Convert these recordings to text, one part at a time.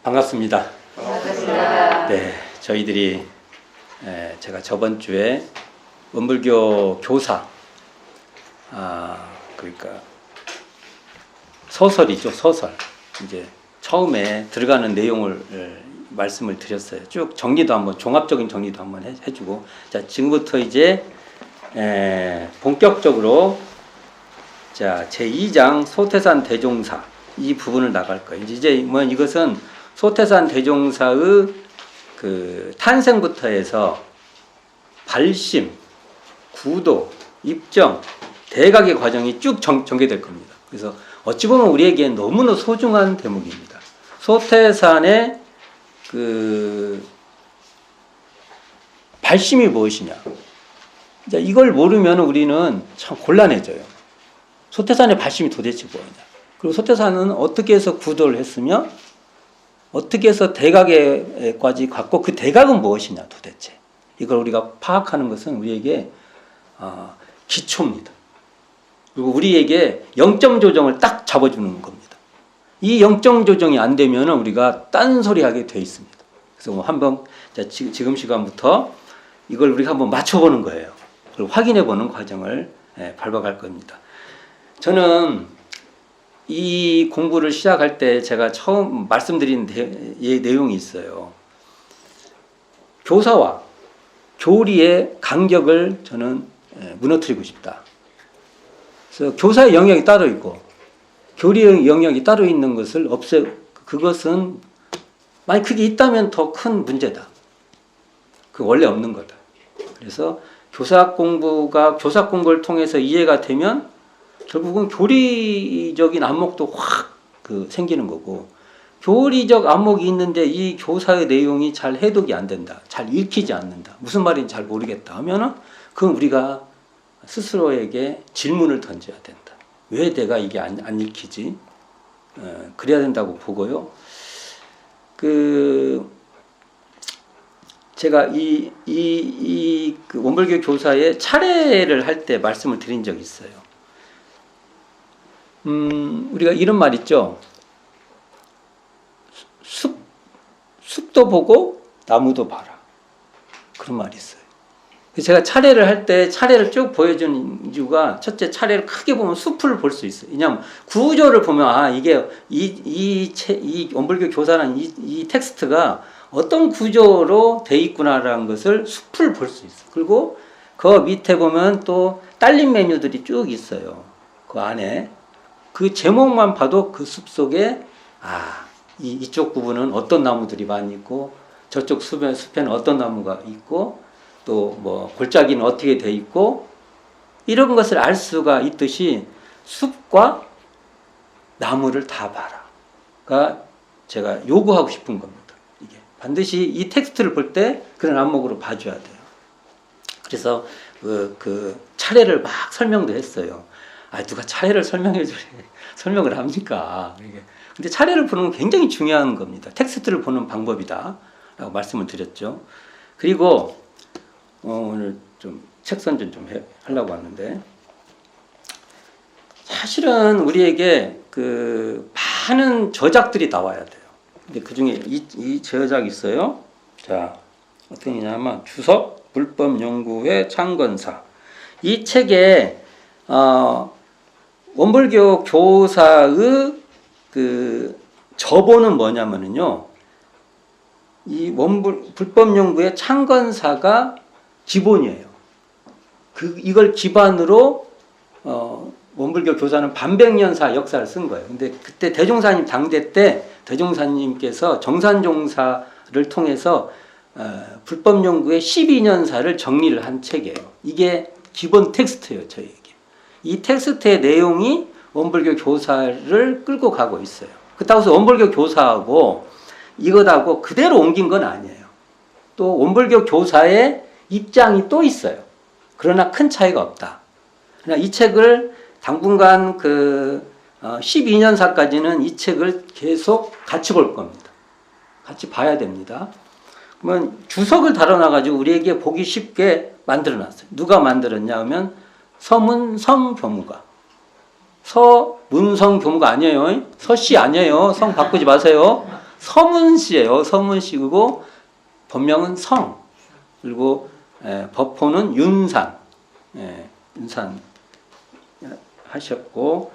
반갑습니다. 반갑습니다. 네, 저희들이 제가 저번 주에 원불교 교사, 그러니까 소설이죠, 소설. 이제 처음에 들어가는 내용을 말씀을 드렸어요. 쭉 정리도 한번, 종합적인 정리도 한번 해주고, 자, 지금부터 이제 본격적으로 자, 제2장 소태산 대종사 이 부분을 나갈 거예요. 이제 뭐 이것은 소태산 대종사의 그 탄생부터 해서 발심, 구도, 입정, 대각의 과정이 쭉 전개될 겁니다. 그래서 어찌 보면 우리에게 너무나 소중한 대목입니다. 소태산의 그 발심이 무엇이냐? 이걸 모르면 우리는 참 곤란해져요. 소태산의 발심이 도대체 뭐냐? 그리고 소태산은 어떻게 해서 구도를 했으며 어떻게 해서 대각에까지 갔고 그 대각은 무엇이냐 도대체. 이걸 우리가 파악하는 것은 우리에게 기초입니다. 그리고 우리에게 영점 조정을 딱 잡아주는 겁니다. 이 영점 조정이 안 되면 우리가 딴소리하게 돼 있습니다. 그래서 한번 지금 시간부터 이걸 우리가 한번 맞춰보는 거예요. 그리고 확인해보는 과정을 밟아갈 겁니다. 저는 이 공부를 시작할 때 제가 처음 말씀드린 내용이 있어요. 교사와 교리의 간격을 저는 무너뜨리고 싶다. 그래서 교사의 영역이 따로 있고 교리의 영역이 따로 있는 것을 그것은 만약 그게 있다면 더 큰 문제다. 그 원래 없는 거다. 그래서 교사 공부를 통해서 이해가 되면 결국은 교리적인 안목도 확 생기는 거고, 교리적 안목이 있는데 이 교사의 내용이 잘 해독이 안 된다, 잘 읽히지 않는다, 무슨 말인지 잘 모르겠다 하면은 그건 우리가 스스로에게 질문을 던져야 된다. 왜 내가 이게 안 읽히지? 그래야 된다고 보고요. 제가 그 원불교 교사의 차례를 할 때 말씀을 드린 적이 있어요. 우리가 이런 말 있죠. 숲도 보고 나무도 봐라. 그런 말이 있어요. 제가 차례를 할 때 차례를 쭉 보여주는 이유가, 첫째, 차례를 크게 보면 숲을 볼 수 있어요. 왜냐하면 구조를 보면 이게 이 원불교 교사라는 이 텍스트가 어떤 구조로 돼 있구나라는 것을 숲을 볼 수 있어요. 그리고 그 밑에 보면 또 딸린 메뉴들이 쭉 있어요. 그 안에 그 제목만 봐도 그 숲 속에 이쪽 부분은 어떤 나무들이 많이 있고 저쪽 숲에는 어떤 나무가 있고 또 뭐 골짜기는 어떻게 돼 있고 이런 것을 알 수가 있듯이 숲과 나무를 다 봐라가 제가 요구하고 싶은 겁니다. 이게 반드시 이 텍스트를 볼 때 그런 안목으로 봐줘야 돼요. 그래서 그 차례를 막 설명도 했어요. 누가 차례를 설명을 합니까? 근데 차례를 보는 건 굉장히 중요한 겁니다. 텍스트를 보는 방법이다 라고 말씀을 드렸죠. 그리고 오늘 좀 책 선전 좀 하려고 하는데, 사실은 우리에게 많은 저작들이 나와야 돼요. 근데 그 중에 이 저작이 있어요. 자, 어떤 이냐면 주석 불법연구회 창건사. 이 책에 원불교 교사의 저본은 뭐냐면요, 이 불법연구의 창건사가 기본이에요. 이걸 기반으로 원불교 교사는 반백년사 역사를 쓴 거예요. 근데 그때 대종사님 당대 때 대종사님께서 정산종사를 통해서 불법연구의 12년사를 정리를 한 책이에요. 이게 기본 텍스트예요, 저희에게. 이 텍스트의 내용이 원불교 교사를 끌고 가고 있어요. 그렇다고 해서 원불교 교사하고 이것하고 그대로 옮긴 건 아니에요. 또 원불교 교사의 입장이 또 있어요. 그러나 큰 차이가 없다. 그러나 이 책을 당분간 12년사까지는 이 책을 계속 같이 볼 겁니다. 같이 봐야 됩니다. 그러면 주석을 달아놔가지고 우리에게 보기 쉽게 만들어놨어요. 누가 만들었냐 하면 서문성 교무가. 서문성 교무가 아니에요. 서씨 아니에요. 성 바꾸지 마세요. 서문시예요. 서문시고 본명은 성. 그리고 법호는 윤산. 윤산 하셨고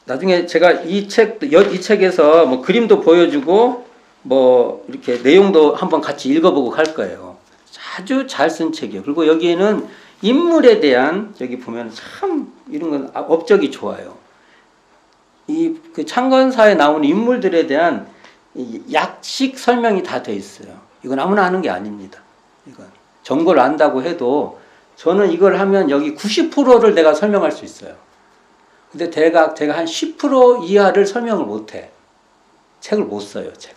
나중에 제가 이 책에서 뭐 그림도 보여주고 뭐 이렇게 내용도 한번 같이 읽어보고 갈 거예요. 아주 잘 쓴 책이에요. 그리고 여기에는 인물에 대한 여기 보면 참 이런 건 업적이 좋아요. 이 그 창건사에 나오는 인물들에 대한 약식 설명이 다 돼 있어요. 이건 아무나 하는 게 아닙니다. 이건 정보를 안다고 해도 저는 이걸 하면 여기 90%를 내가 설명할 수 있어요. 근데 제가 한 10% 이하를 설명을 못 해. 책을 못 써요, 제가.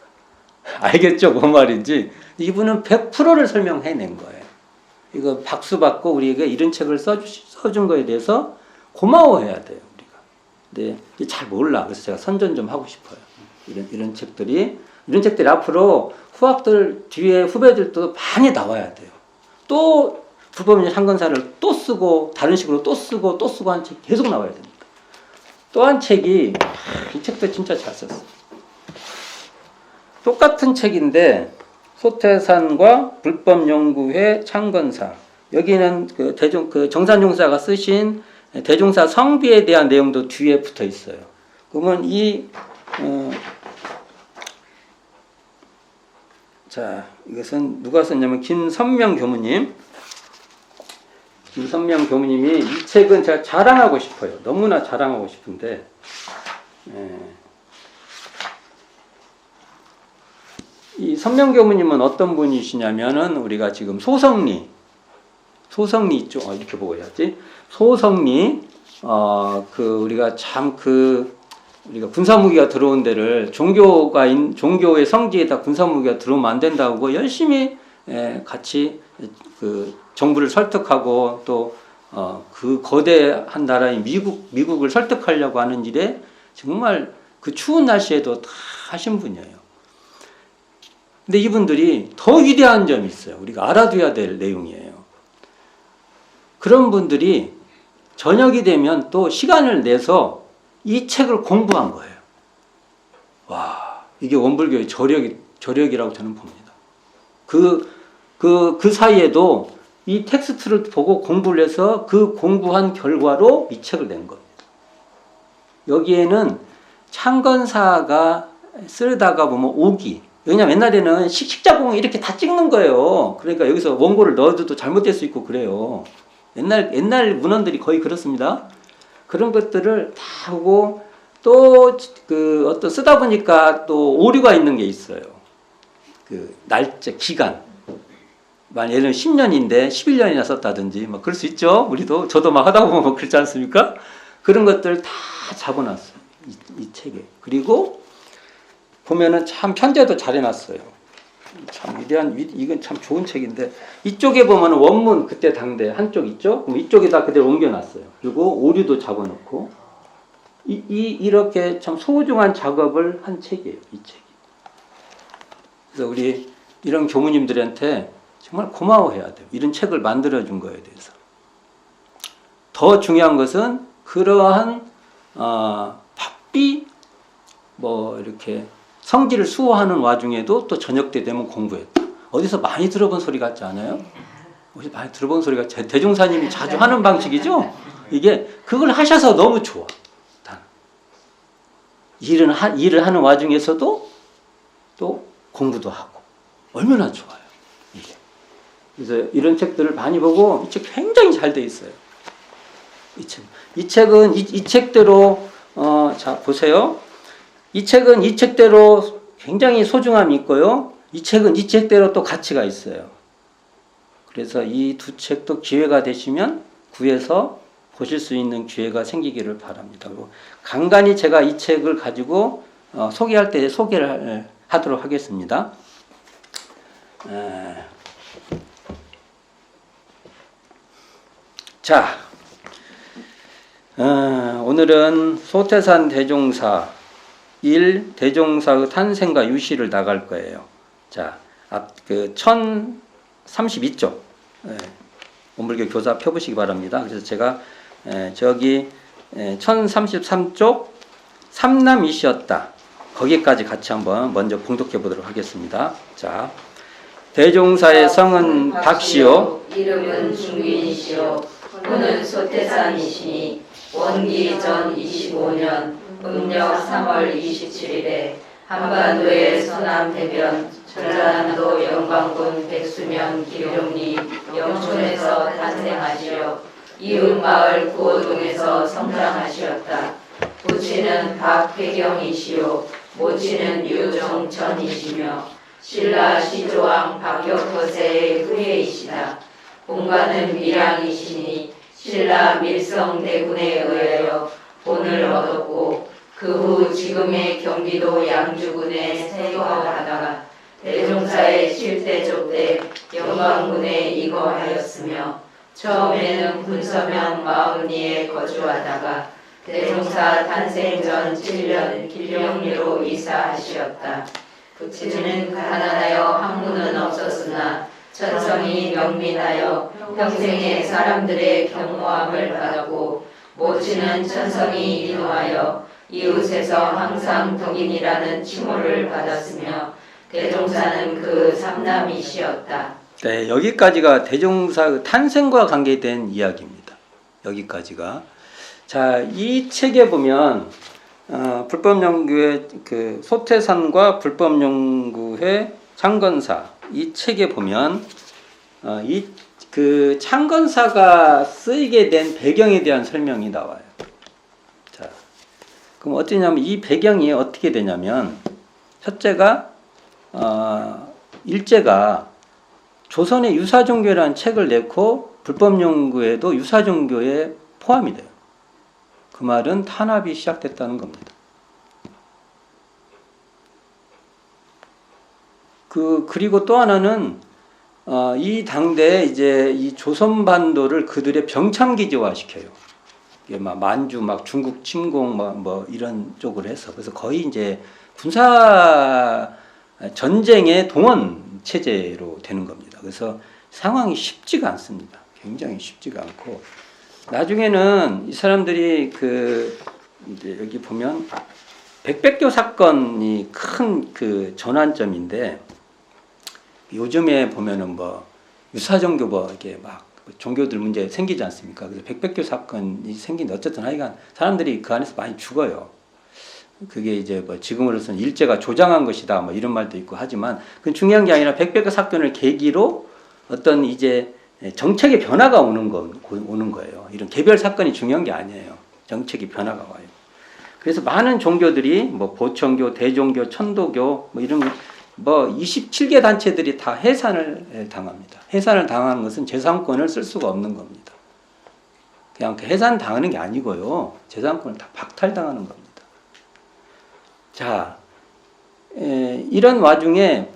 알겠죠? 뭔 말인지. 이분은 100%를 설명해낸 거예요. 이거 박수 받고 우리에게 이런 책을 써준 거에 대해서 고마워해야 돼요, 우리가. 근데 잘 몰라. 그래서 제가 선전 좀 하고 싶어요. 이런 책들이 앞으로 뒤에 후배들도 많이 나와야 돼요. 또 불법인지 창건사를 또 쓰고 다른 식으로 또 쓰고 한 책 계속 나와야 됩니다. 또 한 책이 이 책도 진짜 잘 썼어요. 똑같은 책인데 소태산과 불법연구회 창건사. 여기는 그 정산용사가 쓰신 대종사 성비에 대한 내용도 뒤에 붙어 있어요. 그러면 이것은 누가 썼냐면 김선명 교무님. 김선명 교무님이 이 책은 제가 자랑하고 싶어요. 너무나 자랑하고 싶은데, 이 선명 교무님은 어떤 분이시냐면은 우리가 지금 소성리 있죠. 이렇게 보고 해야지. 소성리, 우리가 우리가 군사무기가 들어온 데를 종교의 성지에다 군사무기가 들어오면 안 된다고 열심히 같이 정부를 설득하고 또 그 거대한 나라인 미국을 설득하려고 하는 일에 정말 그 추운 날씨에도 다 하신 분이에요. 근데 이분들이 더 위대한 점이 있어요. 우리가 알아둬야 될 내용이에요. 그런 분들이 저녁이 되면 또 시간을 내서 이 책을 공부한 거예요. 와, 이게 원불교의 저력이라고 저는 봅니다. 그 사이에도 이 텍스트를 보고 공부를 해서 그 공부한 결과로 이 책을 낸 겁니다. 여기에는 창건사가 쓰다가 보면 오기. 왜냐면 옛날에는 식자봉 이렇게 다 찍는 거예요. 그러니까 여기서 원고를 넣어도 잘못될 수 있고 그래요. 옛날 문헌들이 거의 그렇습니다. 그런 것들을 다 하고 또 어떤 쓰다 보니까 또 오류가 있는 게 있어요. 날짜, 기간. 예를 들면 10년인데 11년이나 썼다든지 막 그럴 수 있죠. 저도 막 하다 보면 뭐 그렇지 않습니까? 그런 것들 다 잡아놨어요. 이 책에. 그리고 보면은 참 편제도 잘 해놨어요. 참 이건 참 좋은 책인데 이쪽에 보면 원문 그때 당대 한쪽 있죠? 그럼 이쪽에다 그대로 옮겨놨어요. 그리고 오류도 잡아놓고 이렇게 참 소중한 작업을 한 책이에요. 이 책이. 그래서 우리 이런 교무님들한테 정말 고마워해야 돼요. 이런 책을 만들어준 거에 대해서. 더 중요한 것은 그러한 바삐 이렇게 성질을 수호하는 와중에도 또 저녁 때 되면 공부했다. 어디서 많이 들어본 소리 같지 않아요? 어디서 많이 들어본 소리가 대종사님이 자주 하는 방식이죠? 이게 그걸 하셔서 너무 좋아. 일을 하는 와중에서도 또 공부도 하고 얼마나 좋아요. 이게. 그래서 이런 책들을 많이 보고 이 책 굉장히 잘 돼 있어요. 이 책은 이 책대로 자 보세요. 이 책은 이 책대로 굉장히 소중함이 있고요. 이 책은 이 책대로 또 가치가 있어요. 그래서 이 두 책도 기회가 되시면 구해서 보실 수 있는 기회가 생기기를 바랍니다. 그리고 간간히 제가 이 책을 가지고 소개할 때 소개를 하도록 하겠습니다. 자, 오늘은 소태산 대종사 1 대종사의 탄생과 유시를 나갈 거예요. 자, 1032쪽 원불교 교사 펴보시기 바랍니다. 그래서 제가 저기 1033쪽 삼남이시였다. 거기까지 같이 한번 먼저 봉독해 보도록 하겠습니다. 자, 대종사의 성은 박시요, 이름은 중균이시요, 후는 소태산이시니 원기 전 25년 음력 3월 27일에 한반도의 서남 해변 전라남도 영광군 백수면 기룡리 영촌에서 탄생하시어 이웃 마을 구호동에서 성장하시었다. 부친은 박혜경이시요, 모친은 유정천이시며 신라 시조왕 박혁거세의 후예이시다. 본관은 밀양이시니 신라 밀성대군에 의하여 본을 얻었고 그 후 지금의 경기도 양주군에 세거하다가 대종사의 실대조 때 영광군에 이거하였으며 처음에는 군서면 마흔리에 거주하다가 대종사 탄생 전 7년 길령리로 이사하시었다. 부친은 가난하여 학문은 없었으나 천성이 명민하여 평생에 사람들의 경모함을 받았고 모친은 천성이 인호하여 이웃에서 항상 덕인이라는 칭호를 받았으며 대종사는 그 삼남이시였다. 네, 여기까지가 대종사 탄생과 관계된 이야기입니다. 여기까지가. 자, 이 책에 보면 불법연구회 그 소태산과 불법연구회 창건사 이 책에 보면 이 그 창건사가 쓰이게 된 배경에 대한 설명이 나와요. 자, 그럼 어떠냐면 이 배경이 어떻게 되냐면 첫째가 일제가 조선의 유사종교라는 책을 내고 불법연구에도 유사종교에 포함이 돼요. 그 말은 탄압이 시작됐다는 겁니다. 그리고 또 하나는 이 당대에 이제 이 조선반도를 그들의 병참기지화 시켜요. 이게 막 만주 막 중국 침공 뭐 이런 쪽으로 해서 그래서 거의 이제 군사 전쟁의 동원 체제로 되는 겁니다. 그래서 상황이 쉽지가 않습니다. 굉장히 쉽지가 않고 나중에는 이 사람들이 이제 여기 보면 백백교 사건이 큰 그 전환점인데 요즘에 보면은 뭐 유사종교 뭐 이게 막 종교들 문제 생기지 않습니까? 그래서 백백교 사건이 생긴데 어쨌든 하여간 사람들이 그 안에서 많이 죽어요. 그게 이제 뭐 지금으로서는 일제가 조장한 것이다 뭐 이런 말도 있고 하지만 그건 중요한 게 아니라 백백교 사건을 계기로 어떤 이제 정책의 변화가 오는 거예요. 이런 개별 사건이 중요한 게 아니에요. 정책의 변화가 와요. 그래서 많은 종교들이 뭐 보천교, 대종교, 천도교 뭐 이런 뭐 27개 단체들이 다 해산을 당합니다. 해산을 당하는 것은 재산권을 쓸 수가 없는 겁니다. 그냥 해산 당하는 게 아니고요. 재산권을 다 박탈당하는 겁니다. 자, 이런 와중에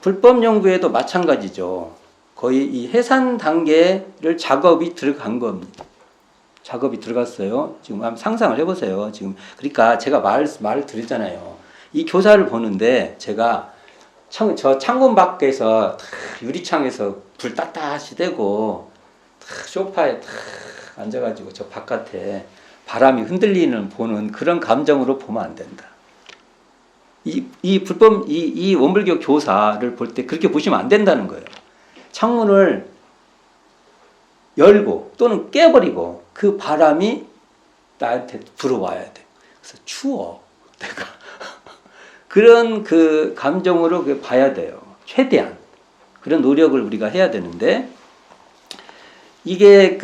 불법 연구에도 마찬가지죠. 거의 이 해산 단계를 작업이 들어간 겁니다. 작업이 들어갔어요. 지금 한번 상상을 해보세요. 지금 그러니까 제가 말을 드렸잖아요. 이 교사를 보는데 제가 저 창문 밖에서 유리창에서 불 따따시 대고 소파에 앉아가지고 저 바깥에 바람이 흔들리는 보는 그런 감정으로 보면 안 된다. 이 원불교 교사를 볼 때 그렇게 보시면 안 된다는 거예요. 창문을 열고 또는 깨버리고 그 바람이 나한테 불어와야 돼. 그래서 추워. 내가 그런 그 감정으로 봐야 돼요. 최대한 그런 노력을 우리가 해야 되는데 이게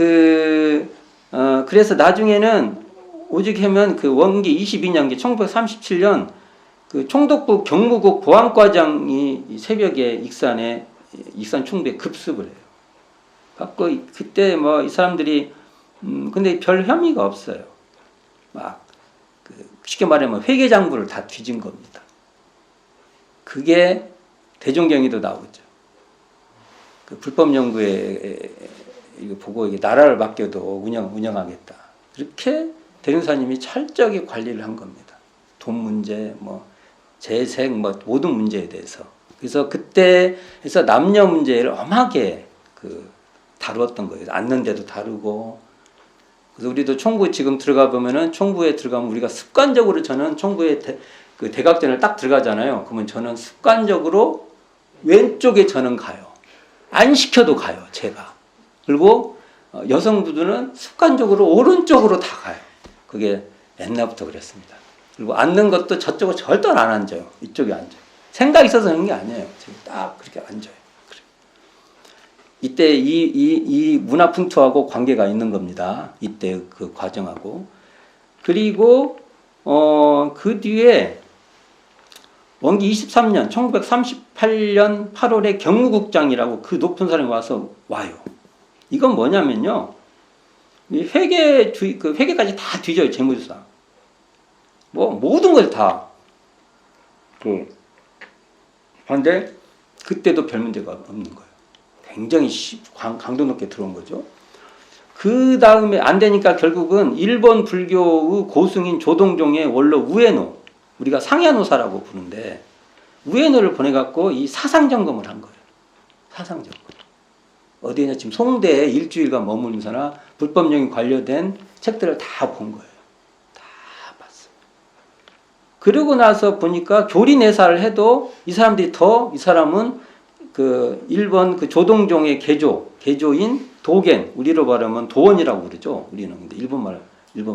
그래서 나중에는 오죽하면 그 원기 22년기 1937년 그 총독부 경무국 보안과장이 새벽에 익산 충북에 급습을 해요. 갖고 그때 뭐 이 사람들이 근데 별 혐의가 없어요. 막 쉽게 말하면 회계장부를 다 뒤진 겁니다. 그게 대종경에도 나오죠. 그 불법 연구에 이거 보고 이게 나라를 맡겨도 운영하겠다. 그렇게 대종사님이 철저하게 관리를 한 겁니다. 돈 문제, 뭐 재생, 뭐 모든 문제에 대해서. 그래서 그때에서 남녀 문제를 엄하게 다루었던 거예요. 앉는 데도 다루고 그래서 우리도 총부 지금 들어가 보면은 총부에 들어가면 우리가 습관적으로 저는 총부에 그 대각전을 딱 들어가잖아요. 그러면 저는 습관적으로 왼쪽에 저는 가요. 안 시켜도 가요, 제가. 그리고 여성분들은 습관적으로 오른쪽으로 다 가요. 그게 옛날부터 그랬습니다. 그리고 앉는 것도 저쪽으로 절대 안 앉아요. 이쪽에 앉아요. 생각이 있어서 하는 게 아니에요. 지금 딱 그렇게 앉아요. 그래. 이때 이 문화풍토하고 관계가 있는 겁니다. 이때 그 과정하고. 그리고 그 뒤에 원기 23년 1938년 8월에 경무국장이라고 그 높은 사람이 와요. 이건 뭐냐면요. 이 회계까지 다 뒤져요. 재무조사. 뭐 모든 걸 다. 그런데 그때도 별 문제가 없는 거예요. 굉장히 강도 높게 들어온 거죠. 그 다음에 안 되니까 결국은 일본 불교의 고승인 조동종의 원로 우에노, 우리가 상야노사라고 부르는데 우에노를 보내갖고 이 사상점검을 한 거예요. 사상점검. 어디냐 지금 송대에 일주일간 머무르면서나 불법령이 관련된 책들을 다 본 거예요. 다 봤어요. 그러고 나서 보니까 교리내사를 해도 이 사람은 그 일본 그 조동종의 개조인 도겐, 우리로 말하면 도원이라고 그러죠. 우리는 근데 일본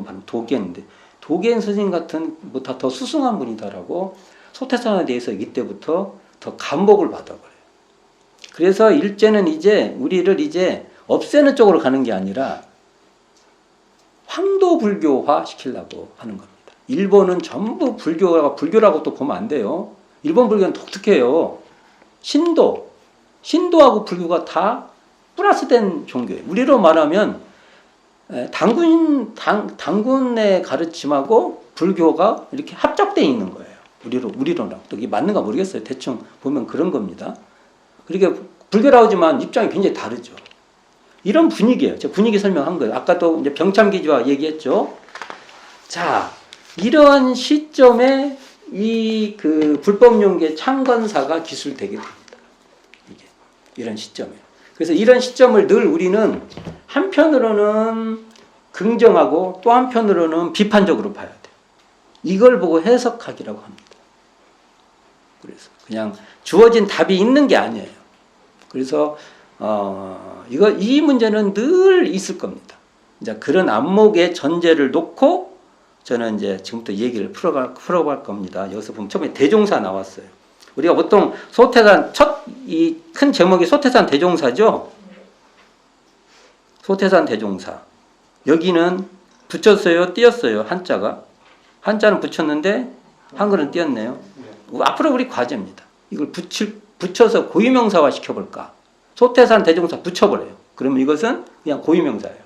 발음 도겐인데 도겐 스님 같은 뭐 다 더 수승한 분이다라고 소태산에 대해서 이때부터 더 감목을 받아버려요. 그래서 일제는 우리를 없애는 쪽으로 가는 게 아니라 황도 불교화 시키려고 하는 겁니다. 일본은 전부 불교라고 또 보면 안 돼요. 일본 불교는 독특해요. 신도하고 불교가 다 플러스된 종교예요. 우리로 말하면 당군의 가르침하고 불교가 이렇게 합작되어 있는 거예요. 우리로는 또 이게 맞는가 모르겠어요. 대충 보면 그런 겁니다. 그러니까 불교라고 하지만 입장이 굉장히 다르죠. 이런 분위기예요. 제가 분위기 설명한 거예요. 아까 또 이제 병참기지와 얘기했죠. 자, 이러한 시점에 이 그 불법용계 창건사가 기술되게 됩니다. 이런 시점에. 그래서 이런 시점을 늘 우리는 한편으로는 긍정하고 또 한편으로는 비판적으로 봐야 돼요. 이걸 보고 해석하기라고 합니다. 그래서 그냥 주어진 답이 있는 게 아니에요. 그래서 이 문제는 늘 있을 겁니다. 이제 그런 안목의 전제를 놓고 저는 이제 지금부터 얘기를 풀어갈 겁니다. 여기서 보면 처음에 대종사 나왔어요. 우리가 보통 소태산 이 큰 제목이 소태산 대종사죠. 소태산 대종사. 여기는 붙였어요, 띄었어요. 한자는 붙였는데 한글은 띄었네요. 앞으로 우리 과제입니다. 이걸 붙여서 고유명사화 시켜볼까? 소태산 대종사 붙여버려요. 그러면 이것은 그냥 고유명사예요.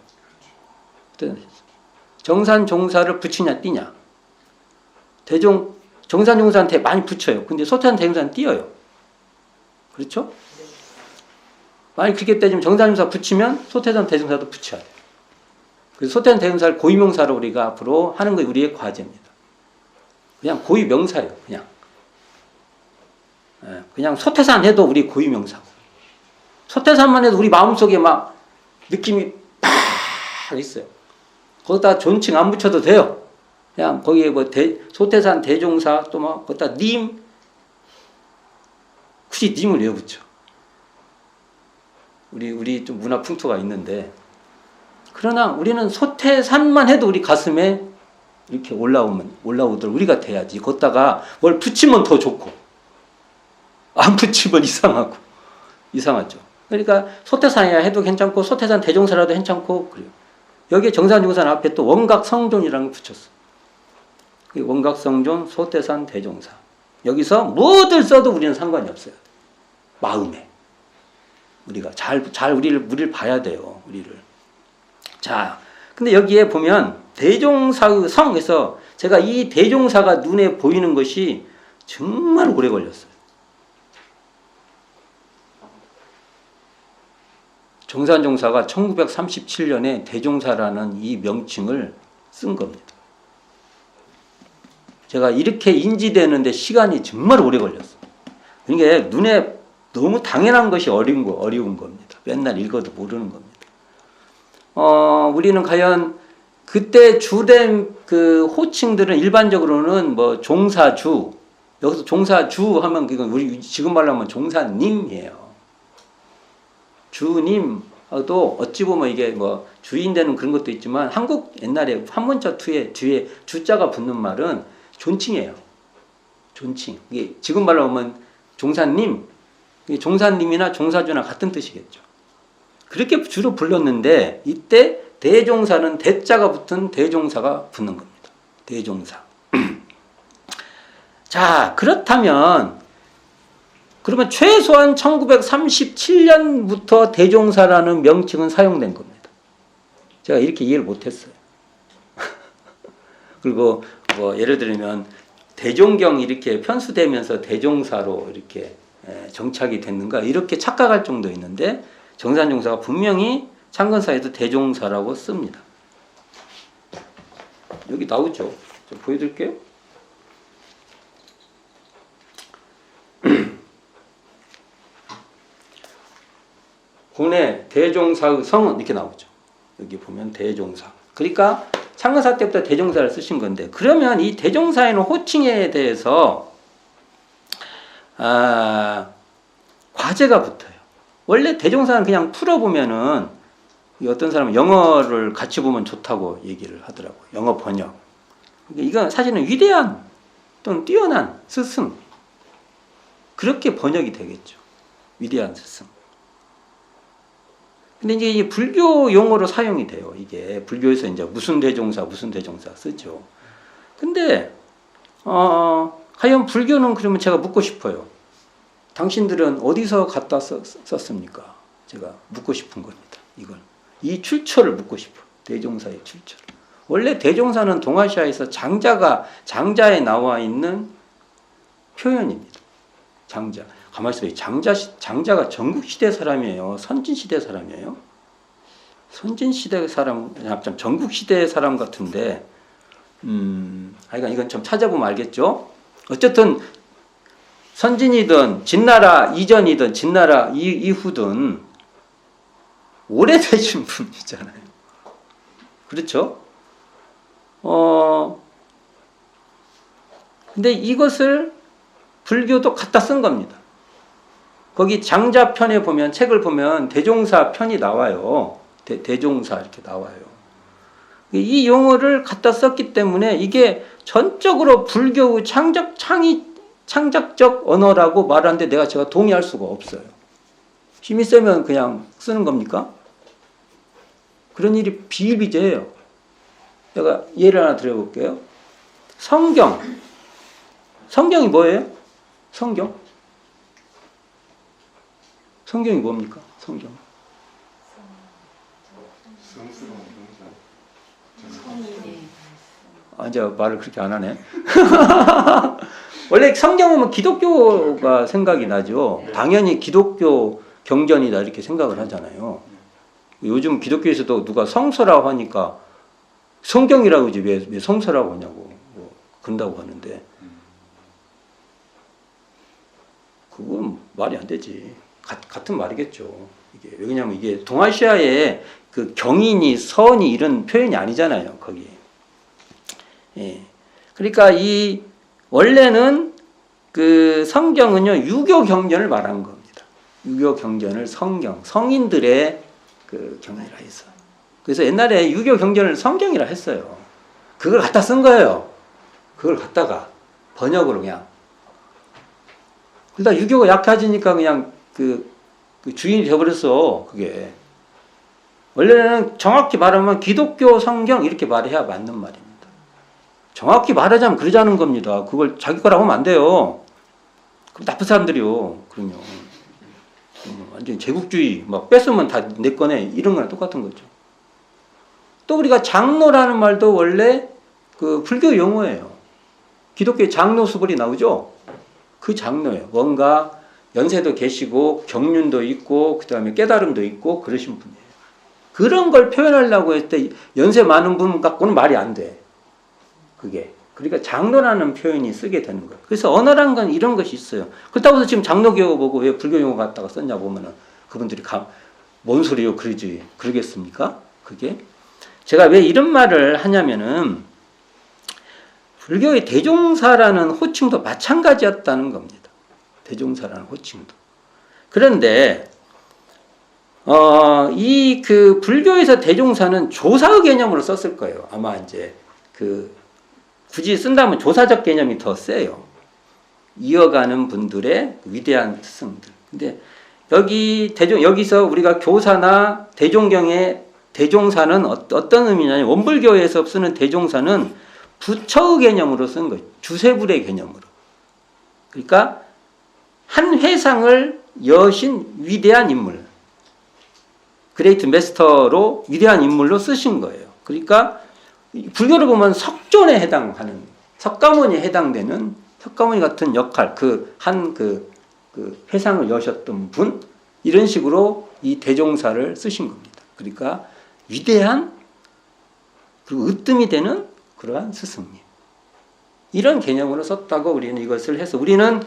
정산종사를 붙이냐 띄냐. 정산종사한테 많이 붙여요. 근데 소태산 대종사는 띄어요. 그렇죠? 만약 그렇게 따지면 정산종사 붙이면 소태산 대종사도 붙여야 돼요. 그래서 소태산 대종사를 고유명사로 우리가 앞으로 하는 게 우리의 과제입니다. 그냥 고유명사예요. 그냥 소태산 해도 우리 고유명사고. 소태산만 해도 우리 마음속에 막 느낌이 팍 있어요. 거기다 존칭 안 붙여도 돼요. 그냥 거기에 소태산 대종사 또 막 거기다 님 굳이 님을 왜 붙여? 우리 좀 문화 풍토가 있는데 그러나 우리는 소태산만 해도 우리 가슴에 이렇게 올라오도록 우리가 돼야지. 거기다가 뭘 붙이면 더 좋고 안 붙이면 이상하죠. 그러니까 소태산이라 해도 괜찮고 소태산 대종사라도 괜찮고 그래요. 여기에 정산종산 앞에 또 원각성존이라는 걸 붙였어. 원각성존, 소태산, 대종사. 여기서 뭐들 써도 우리는 상관이 없어요. 마음에. 우리가 잘 우리를 봐야 돼요. 우리를. 자, 근데 여기에 보면 대종사의 성에서 제가 이 대종사가 눈에 보이는 것이 정말 오래 걸렸어요. 정산종사가 1937년에 대종사라는 이 명칭을 쓴 겁니다. 제가 이렇게 인지되는데 시간이 정말 오래 걸렸어요. 그러니까 눈에 너무 당연한 것이 어려운 겁니다. 맨날 읽어도 모르는 겁니다. 우리는 과연 그때 주된 그 호칭들은 일반적으로는 뭐 종사주, 여기서 종사주 하면 그건 우리 지금 말로 하면 종사님이에요. 주님도 어찌 보면 이게 뭐 주인 되는 그런 것도 있지만 한국 옛날에 한문자 뒤에 주자가 붙는 말은 존칭이에요. 존칭. 이게 지금 말로 하면 종사님, 종사님이나 종사주나 같은 뜻이겠죠. 그렇게 주로 불렀는데 이때 대종사는 대자가 붙은 대종사가 붙는 겁니다. 대종사. 자, 그렇다면 그러면 최소한 1937년부터 대종사라는 명칭은 사용된 겁니다. 제가 이렇게 이해를 못했어요. 그리고 뭐 예를 들면 대종경 이렇게 편수되면서 대종사로 이렇게 정착이 됐는가 이렇게 착각할 정도 있는데 정산종사가 분명히 창건사에도 대종사라고 씁니다. 여기 나오죠. 좀 보여드릴게요. 군의 대종사의 성은 이렇게 나오죠. 여기 보면 대종사. 그러니까 창건사 때부터 대종사를 쓰신 건데 그러면 이 대종사에는 호칭에 대해서 과제가 붙어요. 원래 대종사는 그냥 풀어보면은 어떤 사람은 영어를 같이 보면 좋다고 얘기를 하더라고요. 영어 번역. 이건 사실은 위대한 또는 뛰어난 스승. 그렇게 번역이 되겠죠. 위대한 스승. 근데 이제 불교 용어로 사용이 돼요. 이게 불교에서 이제 무슨 대종사 쓰죠. 근데 과연 불교는 그러면 제가 묻고 싶어요. 당신들은 어디서 갖다 썼습니까? 제가 묻고 싶은 겁니다. 이걸 이 출처를 묻고 싶어. 대종사의 출처를. 원래 대종사는 동아시아에서 장자에 나와 있는 표현입니다. 장자. 가만히 있어요. 장자가 전국시대 사람이에요? 선진시대 사람이에요? 선진시대 사람, 전국시대 사람 같은데, 이건 좀 찾아보면 알겠죠? 어쨌든, 선진이든, 진나라 이전이든, 진나라 이후든, 오래되신 분이잖아요. 그렇죠? 근데 이것을 불교도 갖다 쓴 겁니다. 거기 장자편에 보면 책을 보면 대종사 편이 나와요. 대종사 이렇게 나와요. 이 용어를 갖다 썼기 때문에 이게 전적으로 불교의 창작적 언어라고 말하는데 제가 동의할 수가 없어요. 힘이 세면 그냥 쓰는 겁니까? 그런 일이 비일비재해요. 제가 예를 하나 드려볼게요. 성경이 뭐예요? 성경이 뭡니까? 성경. 이제 말을 그렇게 안 하네. 원래 성경은 기독교가 생각이 나죠. 당연히 기독교 경전이다 이렇게 생각을 하잖아요. 요즘 기독교에서도 누가 성서라고 하니까 성경이라고 하지 왜 성서라고 하냐고 그런다고 하는데 그건 말이 안 되지. 같은 말이겠죠. 왜냐하면 이게 동아시아의 그 경인이 선이 이런 표현이 아니잖아요. 거기. 예. 그러니까 원래는 그 성경은요 유교 경전을 말하는 겁니다. 유교 경전을 성인들의 그 경이라 해서. 그래서 옛날에 유교 경전을 성경이라 했어요. 그걸 갖다 쓴 거예요. 그걸 갖다가 번역으로 그냥. 그러다 유교가 약해지니까 그냥 그 주인이 되어버렸어. 그게 원래는 정확히 말하면 기독교 성경 이렇게 말해야 맞는 말입니다. 정확히 말하자면 그러자는 겁니다. 그걸 자기 거라고 하면 안 돼요. 그럼 나쁜 사람들이요. 그럼요. 완전히 제국주의 막 뺏으면 다 내 거네 이런 거랑 똑같은 거죠. 또 우리가 장로라는 말도 원래 그 불교 용어예요. 기독교의 장로 수벌이 나오죠. 그 장로예요. 뭔가 연세도 계시고 경륜도 있고 그 다음에 깨달음도 있고 그러신 분이에요. 그런 걸 표현하려고 했을 때 연세 많은 분 갖고는 말이 안 돼. 그게. 그러니까 장로라는 표현이 쓰게 되는 거예요. 그래서 언어란 건 이런 것이 있어요. 그렇다고 해서 지금 장로교 보고 왜 불교 용어 갖다가 썼냐 보면은 그분들이 뭔 소리요 그러지 그러겠습니까? 그게. 제가 왜 이런 말을 하냐면은 불교의 대종사라는 호칭도 마찬가지였다는 겁니다. 대종사라는 호칭도. 그런데 이 그 불교에서 대종사는 조사의 개념으로 썼을 거예요. 아마 이제 그 굳이 쓴다면 조사적 개념이 더 세요. 이어가는 분들의 위대한 스승들. 근데 여기서 우리가 교사나 대종경의 대종사는 어떤 의미냐면 원불교에서 쓰는 대종사는 부처의 개념으로 쓴 거예요. 주세불의 개념으로. 그러니까 한 회상을 여신 위대한 인물, 그레이트 마스터로 위대한 인물로 쓰신 거예요. 그러니까 불교를 보면 석존에 해당하는, 석가모니에 해당되는 석가모니 같은 역할, 그 회상을 여셨던 분, 이런 식으로 이 대종사를 쓰신 겁니다. 그러니까 위대한 그리고 으뜸이 되는 그러한 스승님, 이런 개념으로 썼다고 우리는 이것을 해서 우리는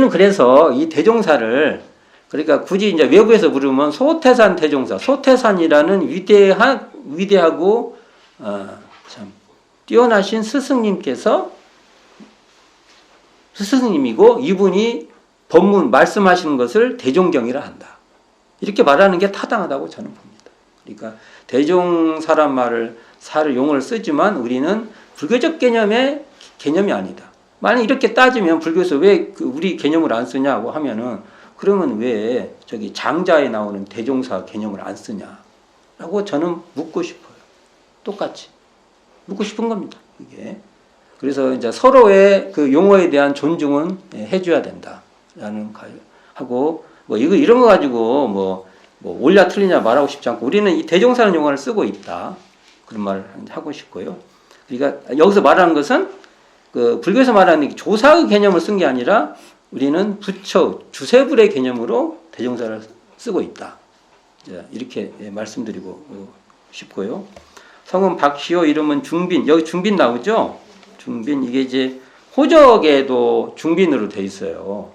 그래서 이 대종사를, 그러니까 굳이 이제 외부에서 부르면 소태산 대종사, 소태산이라는 위대하고 참 뛰어나신 스승님이고 이분이 법문 말씀하시는 것을 대종경이라 한다. 이렇게 말하는 게 타당하다고 저는 봅니다. 그러니까 대종사란 사를 용어를 쓰지만 우리는 불교적 개념이 아니다. 만약 이렇게 따지면 불교에서 왜 우리 개념을 안 쓰냐고 하면은, 그러면 왜 저기 장자에 나오는 대종사 개념을 안 쓰냐라고 저는 묻고 싶어요. 똑같이 묻고 싶은 겁니다. 이게. 그래서 이제 서로의 그 용어에 대한 존중은 해줘야 된다라는 하고, 뭐 이런 거 가지고 뭐 옳냐 틀리냐 말하고 싶지 않고, 우리는 이 대종사라는 용어를 쓰고 있다, 그런 말을 하고 싶고요. 그러니까 여기서 말하는 것은 그 불교에서 말하는 조사의 개념을 쓴 게 아니라 우리는 부처 주세불의 개념으로 대종사를 쓰고 있다. 이렇게 말씀드리고 싶고요. 성은 박시호, 이름은 중빈. 여기 중빈 나오죠? 중빈, 이게 이제 호적에도 중빈으로 돼 있어요.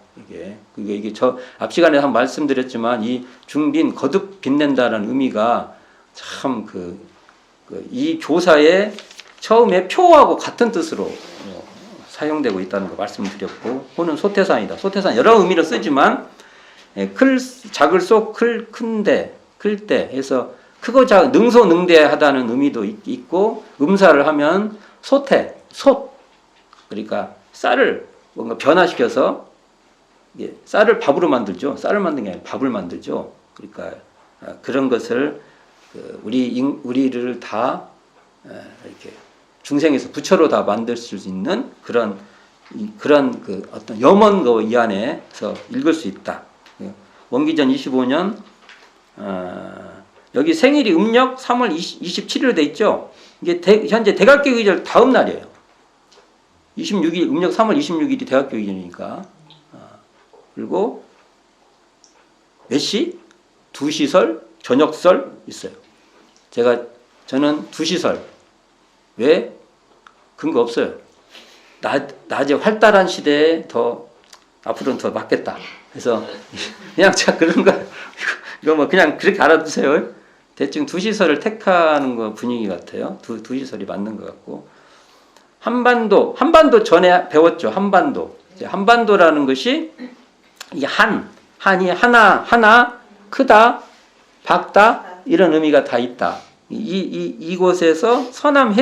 이게 저 앞 시간에 한번 말씀드렸지만 이 중빈, 거듭 빛낸다라는 의미가 참 이 교사의 처음에 표하고 같은 뜻으로 사용되고 있다는 거 말씀드렸고, 호는 소태산이다. 소태산 여러 의미로 쓰지만 작을 소, 큰데, 클 때 해서 크고 작은, 능소능대하다는 의미도 있고, 음사를 하면 솥, 그러니까 쌀을 뭔가 변화시켜서 쌀을 밥으로 만들죠. 쌀을 만든 게 아니라 밥을 만들죠. 그러니까 그런 것을 우리를 다 이렇게 중생에서 부처로 다 만들 수 있는 그런 어떤 염원거 이 안에서 읽을 수 있다. 원기전 25년 여기 생일이 음력 3월 27일로 돼 있죠. 이게 현재 대각교 기절 다음 날이에요. 26일, 음력 3월 26일이 대각교 기절이니까. 그리고 몇 시? 2시설, 저녁설 있어요. 저는 2시설. 왜? 근거 없어요. 낮에 활달한 시대에 앞으로는 더 맞겠다. 그래서 그냥 제가 그런 거, 이거 뭐 그냥 그렇게 알아두세요. 대충 2시설을 택하는 거 분위기 같아요. 2시설이 맞는 것 같고. 한반도 전에 배웠죠. 한반도라는 것이 이 한이 하나, 크다, 밝다, 이런 의미가 다 있다. 이곳에서 서남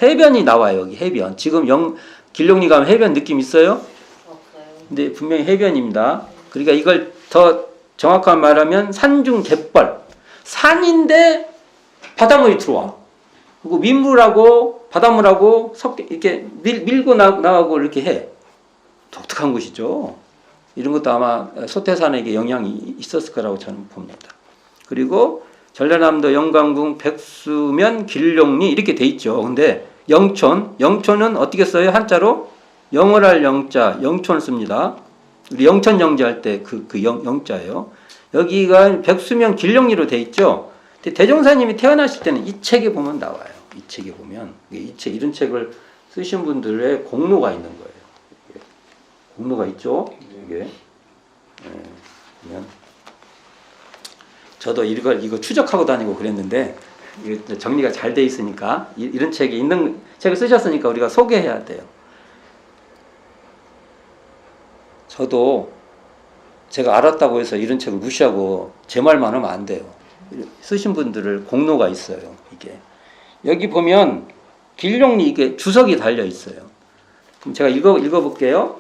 해변이 나와요. 여기 해변. 지금 길룡리 가면 해변 느낌 있어요? 근데 분명히 해변입니다. 그러니까 이걸 더 정확한 말하면 산중 갯벌. 산인데 바닷물이 들어와. 그리고 민물하고 바닷물하고 이렇게 밀고 나가고 이렇게 해. 독특한 곳이죠. 이런 것도 아마 소태산에게 영향이 있었을 거라고 저는 봅니다. 그리고 전라남도 영광궁 백수면 길룡리 이렇게 돼 있죠. 근데 영촌은 어떻게 써요? 한자로 영월할 영자, 영촌을 씁니다. 우리 영천 영제할 때 그 영자예요. 여기가 백수면 길룡리로 돼 있죠. 근데 대종사님이 태어나실 때는 이 책에 보면 나와요. 이 책에 보면 이런 책을 쓰신 분들의 공로가 있는 거예요. 공로가 있죠. 이게 보면 저도 이거 추적하고 다니고 그랬는데 이거 정리가 잘 돼 있으니까 이런 책이 있는 책을 쓰셨으니까 우리가 소개해야 돼요. 저도 제가 알았다고 해서 이런 책을 무시하고 제 말만 하면 안 돼요. 쓰신 분들을 공로가 있어요. 이게 여기 보면 길룡리 이게 주석이 달려 있어요. 그럼 제가 읽어볼게요.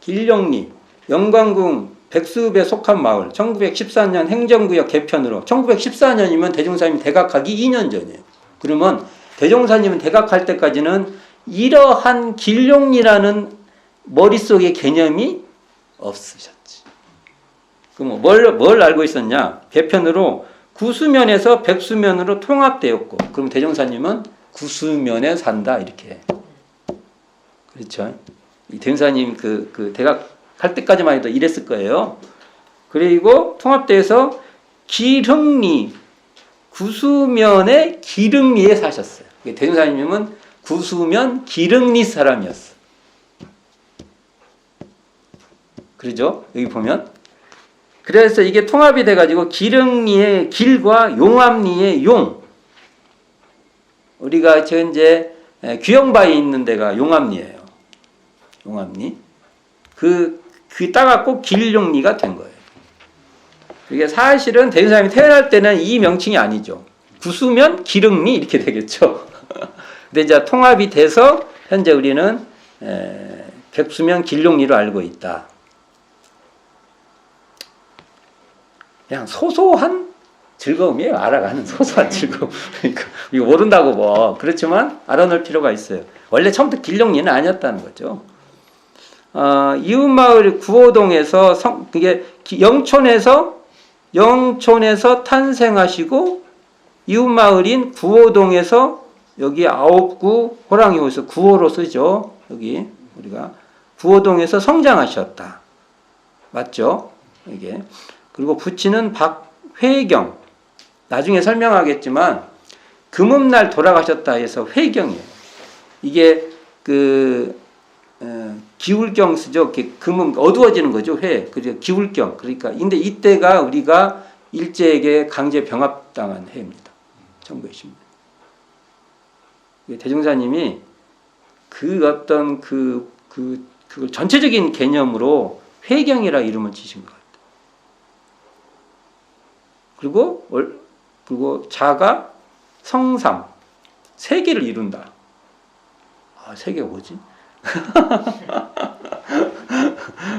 길룡리 영광궁 백수읍에 속한 마을 1914년 행정구역 개편으로 1914년이면 대종사님 대각하기 2년 전이에요. 그러면 대종사님은 대각할 때까지는 이러한 길룡리라는 머릿속에 개념이 없으셨지. 그럼 뭘 알고 있었냐? 개편으로 구수면에서 백수면으로 통합되었고, 그럼 대종사님은 구수면에 산다 이렇게. 그렇죠? 이 대종사님 그 대각 할 때까지만 해도 이랬을 거예요. 그리고 통합돼서 기흥리 구수면의 기흥리에 사셨어요. 대종사님은 구수면 기흥리 사람이었어. 그러죠? 여기 보면. 그래서 이게 통합이 돼가지고 기흥리의 길과 용암리의 용. 우리가 현재 귀영바에 있는 데가 용암리예요. 용암리. 그 따갖고 길용리가 된 거예요. 이게 사실은 대종사님이 태어날 때는 이 명칭이 아니죠. 구수면 기흥리 이렇게 되겠죠. 근데 이제 통합이 돼서 현재 우리는 백수면 길용리로 알고 있다. 그냥 소소한 즐거움이에요. 알아가는 소소한 즐거움. 이거 모른다고 뭐 그렇지만 알아놓을 필요가 있어요. 원래 처음부터 길용리는 아니었다는 거죠. 이웃마을 구호동에서 그게 영촌에서 탄생하시고 이웃마을인 구호동에서 여기 9구 호랑이호에서 구호로 쓰죠. 여기 우리가 구호동에서 성장하셨다. 맞죠? 이게 그리고 부친은 박회경. 나중에 설명하겠지만 금음날 돌아가셨다 해서 회경이에요. 이게 기울경 쓰죠. 금음 어두워지는 거죠. 그리고 기울경. 그러니까 근데 이때가 우리가 일제에게 강제 병합당한 해입니다. 1920년. 대종사님이 어떤 그걸 전체적인 개념으로 회경이라 이름을 지신 것 같아요. 그리고 자가 성삼 세계를 이룬다. 세계가 뭐지?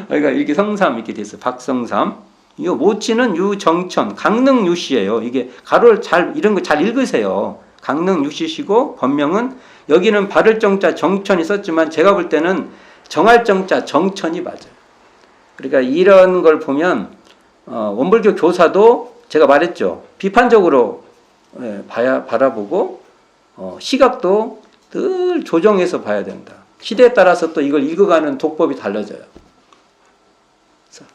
그러니까 이렇게 성삼 이렇게 됐어요. 박성삼. 이 모친은 유정천 강릉 유씨예요. 이게 가로를 이런 거 잘 읽으세요. 강릉 유씨시고 본명은 여기는 바를 정자 정천이 썼지만 제가 볼 때는 정할 정자 정천이 맞아요. 그러니까 이런 걸 보면 원불교 교사도 제가 말했죠. 비판적으로 바라보고 시각도 늘 조정해서 봐야 된다. 시대에 따라서 또 이걸 읽어가는 독법이 달라져요.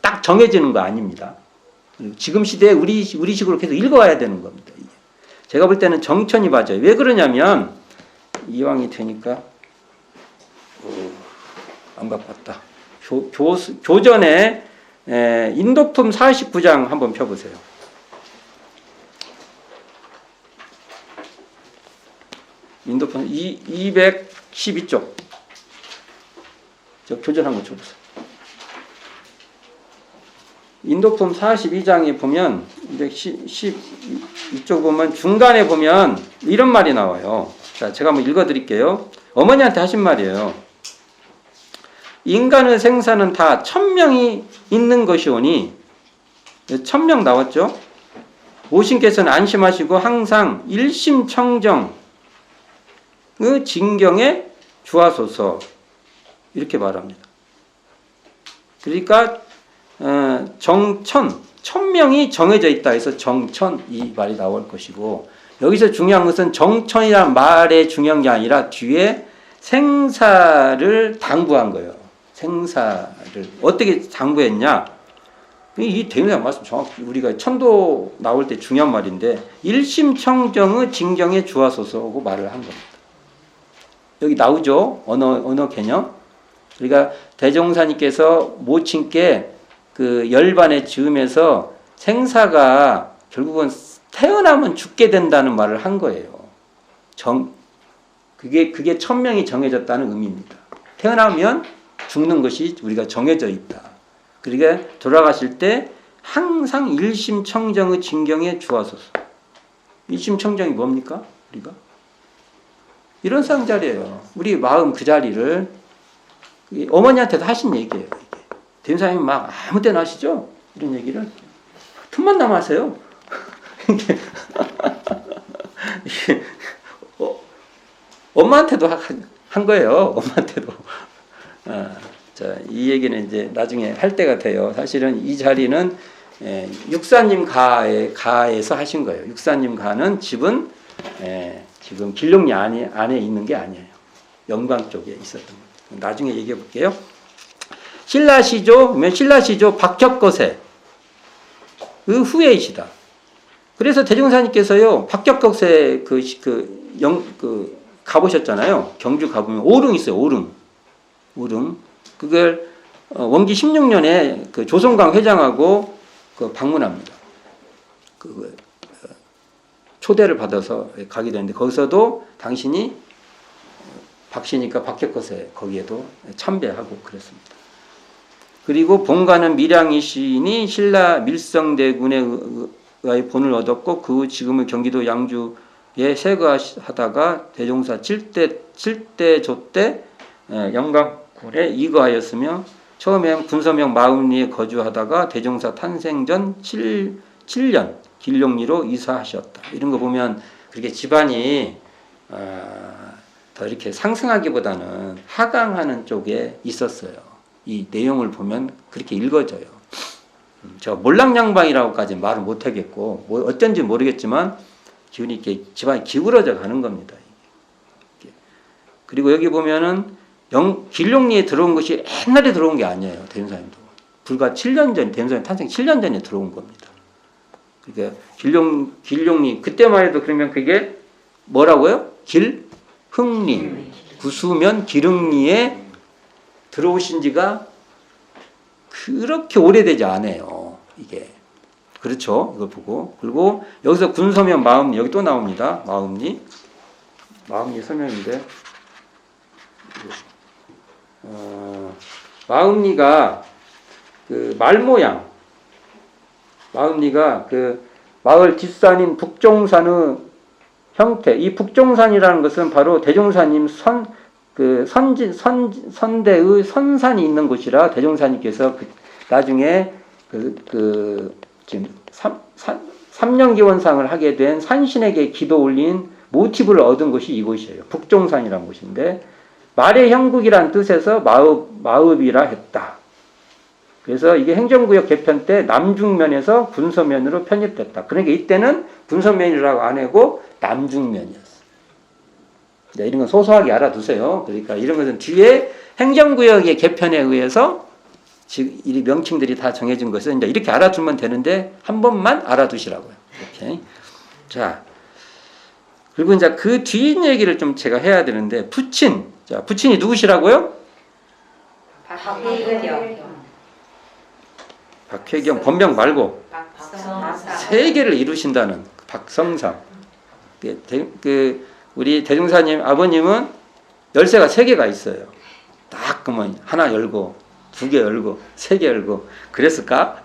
딱 정해지는 거 아닙니다. 지금 시대에 우리식으로 계속 읽어가야 되는 겁니다. 이게. 제가 볼 때는 정천이 맞아요. 왜 그러냐면 이왕이 되니까 안 바꿨다. 교전에 인도품 49장 한번 펴보세요. 인도품 212쪽. 저 교전 한번 쳐보세요. 인도품 42장에 보면 212쪽 보면 중간에 보면 이런 말이 나와요. 자, 제가 한번 읽어드릴게요. 어머니한테 하신 말이에요. 인간의 생사는 다 1000명이 있는 것이오니 1000명 나왔죠? 모신께서는 안심하시고 항상 일심청정의 진경에 주하소서 이렇게 말합니다. 그러니까 정천 1000명이 정해져 있다 해서 정천 이 말이 나올 것이고 여기서 중요한 것은 정천이라는 말의 중요한 게 아니라 뒤에 생사를 당부한 거예요. 생사를 어떻게 당부했냐? 이 대명사 말씀 정확히 우리가 천도 나올 때 중요한 말인데 일심청정의 진경에 주하소서고 말을 한 겁니다. 여기 나오죠? 언어 개념. 그러니까 대종사님께서 모친께 그 열반에 지으면서 생사가 결국은 태어나면 죽게 된다는 말을 한 거예요. 그게 천명이 정해졌다는 의미입니다. 태어나면 죽는 것이 우리가 정해져 있다. 그러니까 돌아가실 때 항상 일심청정의 진경에 주하소서. 일심청정이 뭡니까? 우리가 이런 상자리예요. 우리 마음 그 자리를 어머니한테도 하신 얘기예요. 이게. 대임사님이 막 아무 때나 하시죠? 이런 얘기를 틈만 남았어요. 엄마한테도 한 거예요. 엄마한테도. 자, 이 얘기는 이제 나중에 할 때가 돼요. 사실은 이 자리는 육사님 가에서 하신 거예요. 육사님 가는 집은 지금 길룡리 안에 있는 게 아니에요. 영광 쪽에 있었던 거예요. 나중에 얘기해 볼게요. 신라시조 박격거세 그 후예이시다. 그래서 대종사님께서요 박격거세 가보셨잖아요. 경주 가보면 오릉 있어요. 오릉. 그걸 원기 16년에 그 조선광 회장하고 그 방문합니다. 초대를 받아서 가게 되는데 거기서도 당신이 박씨니까 박격거세 거기에도 참배하고 그랬습니다. 그리고 본가는 밀양이 시인이 신라 밀성대군에 의하여 본을 얻었고 그 후 지금의 경기도 양주에 세거하다가 대종사 7대 조 때 영광군에 이거하였으며 처음엔 군서명 마음리에 거주하다가 대종사 탄생 전 7년 길룡리로 이사하셨다. 이런 거 보면 그렇게 집안이 더 이렇게 상승하기보다는 하강하는 쪽에 있었어요. 이 내용을 보면 그렇게 읽어져요. 저 몰랑양방이라고까지 말을 못하겠고 뭐 어쩐지 모르겠지만 기운이 이렇게 집안이 기울어져 가는 겁니다. 이게. 그리고 여기 보면은 길룡리에 들어온 것이 옛날에 들어온 게 아니에요. 대종사님도 불과 7년 전, 대종사님 탄생 7년 전에 들어온 겁니다. 그러니까 길룡리 그때만 해도 그러면 그게 뭐라고요? 길흥리 구수면 기릉리에 들어오신 지가 그렇게 오래되지 않아요. 이게 그렇죠. 이걸 보고 그리고 여기서 군서면 마음리 여기 또 나옵니다. 마음리 설명인데 마음리가 그 말모양 마음리가 그 마을 뒷산인 북종산의 형태 이 북종산이라는 것은 바로 대종사님 선대의 선산이 있는 곳이라 대종사님께서 나중에 지금 삼년기원상을 하게 된 산신에게 기도 올린 모티브를 얻은 곳이 이곳이에요. 북종산이라는 곳인데 말의 형국이란 뜻에서 마읍이라 했다. 그래서 이게 행정구역 개편 때 남중면에서 군서면으로 편입됐다. 그러니까 이때는 군서면이라고 안 하고 남중면이었어요. 네, 이런 건 소소하게 알아두세요. 그러니까 이런 것은 뒤에 행정구역의 개편에 의해서 지금 이 명칭들이 다 정해진 것은 이제 이렇게 알아두면 되는데 한 번만 알아두시라고요. 이렇게. 자, 그리고 이제 그 뒤 얘기를 좀 제가 해야 되는데 부친. 자, 부친이 누구시라고요? 박혜경 본명 말고 세 개를 이루신다는 박성상. 우리 대종사님 아버님은 열쇠가 3개가 있어요. 딱 그러면 하나 열고 2개 열고 3개 열고 그랬을까?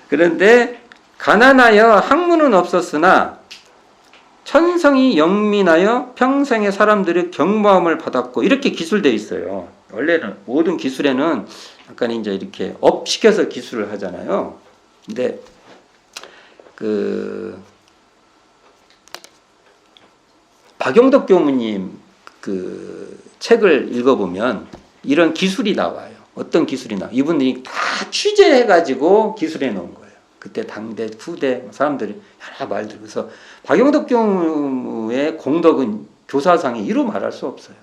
그런데 가난하여 학문은 없었으나 천성이 영민하여 평생의 사람들의 경모함을 받았고 이렇게 기술되어 있어요. 원래는 모든 기술에는 약간 이제 이렇게 업시켜서 기술을 하잖아요. 근데 박용덕 교무님 그 책을 읽어보면 이런 기술이 나와요. 어떤 기술이 나와요? 이분들이 다 취재해가지고 기술해 놓은 거예요. 그때 당대, 후대 사람들이 여러 말들. 그래서 박용덕 교무의 공덕은 교사상에 이루 말할 수 없어요.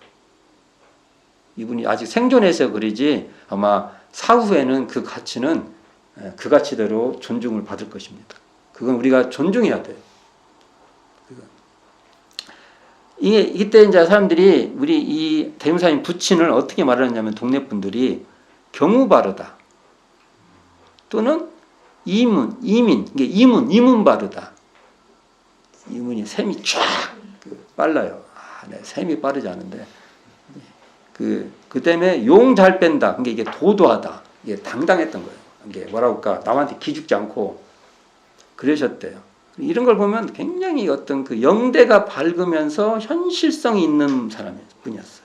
이분이 아직 생존해서 그러지 아마 사후에는 그 가치는 그 가치대로 존중을 받을 것입니다. 그건 우리가 존중해야 돼요. 이때 이제 사람들이 우리 이 대종사님 부친을 어떻게 말하냐면 동네 분들이 경우 바르다 또는 이민, 이게 이문 바르다. 이문이 셈이 쫙 빨라요. 네, 셈이 빠르지 않은데. 그 때문에 용 잘 뺀다. 그게 이게 도도하다. 이게 당당했던 거예요. 이게 뭐라고 할까? 남한테 기죽지 않고 그러셨대요. 이런 걸 보면 굉장히 어떤 그 영대가 밝으면서 현실성이 있는 분이었어요.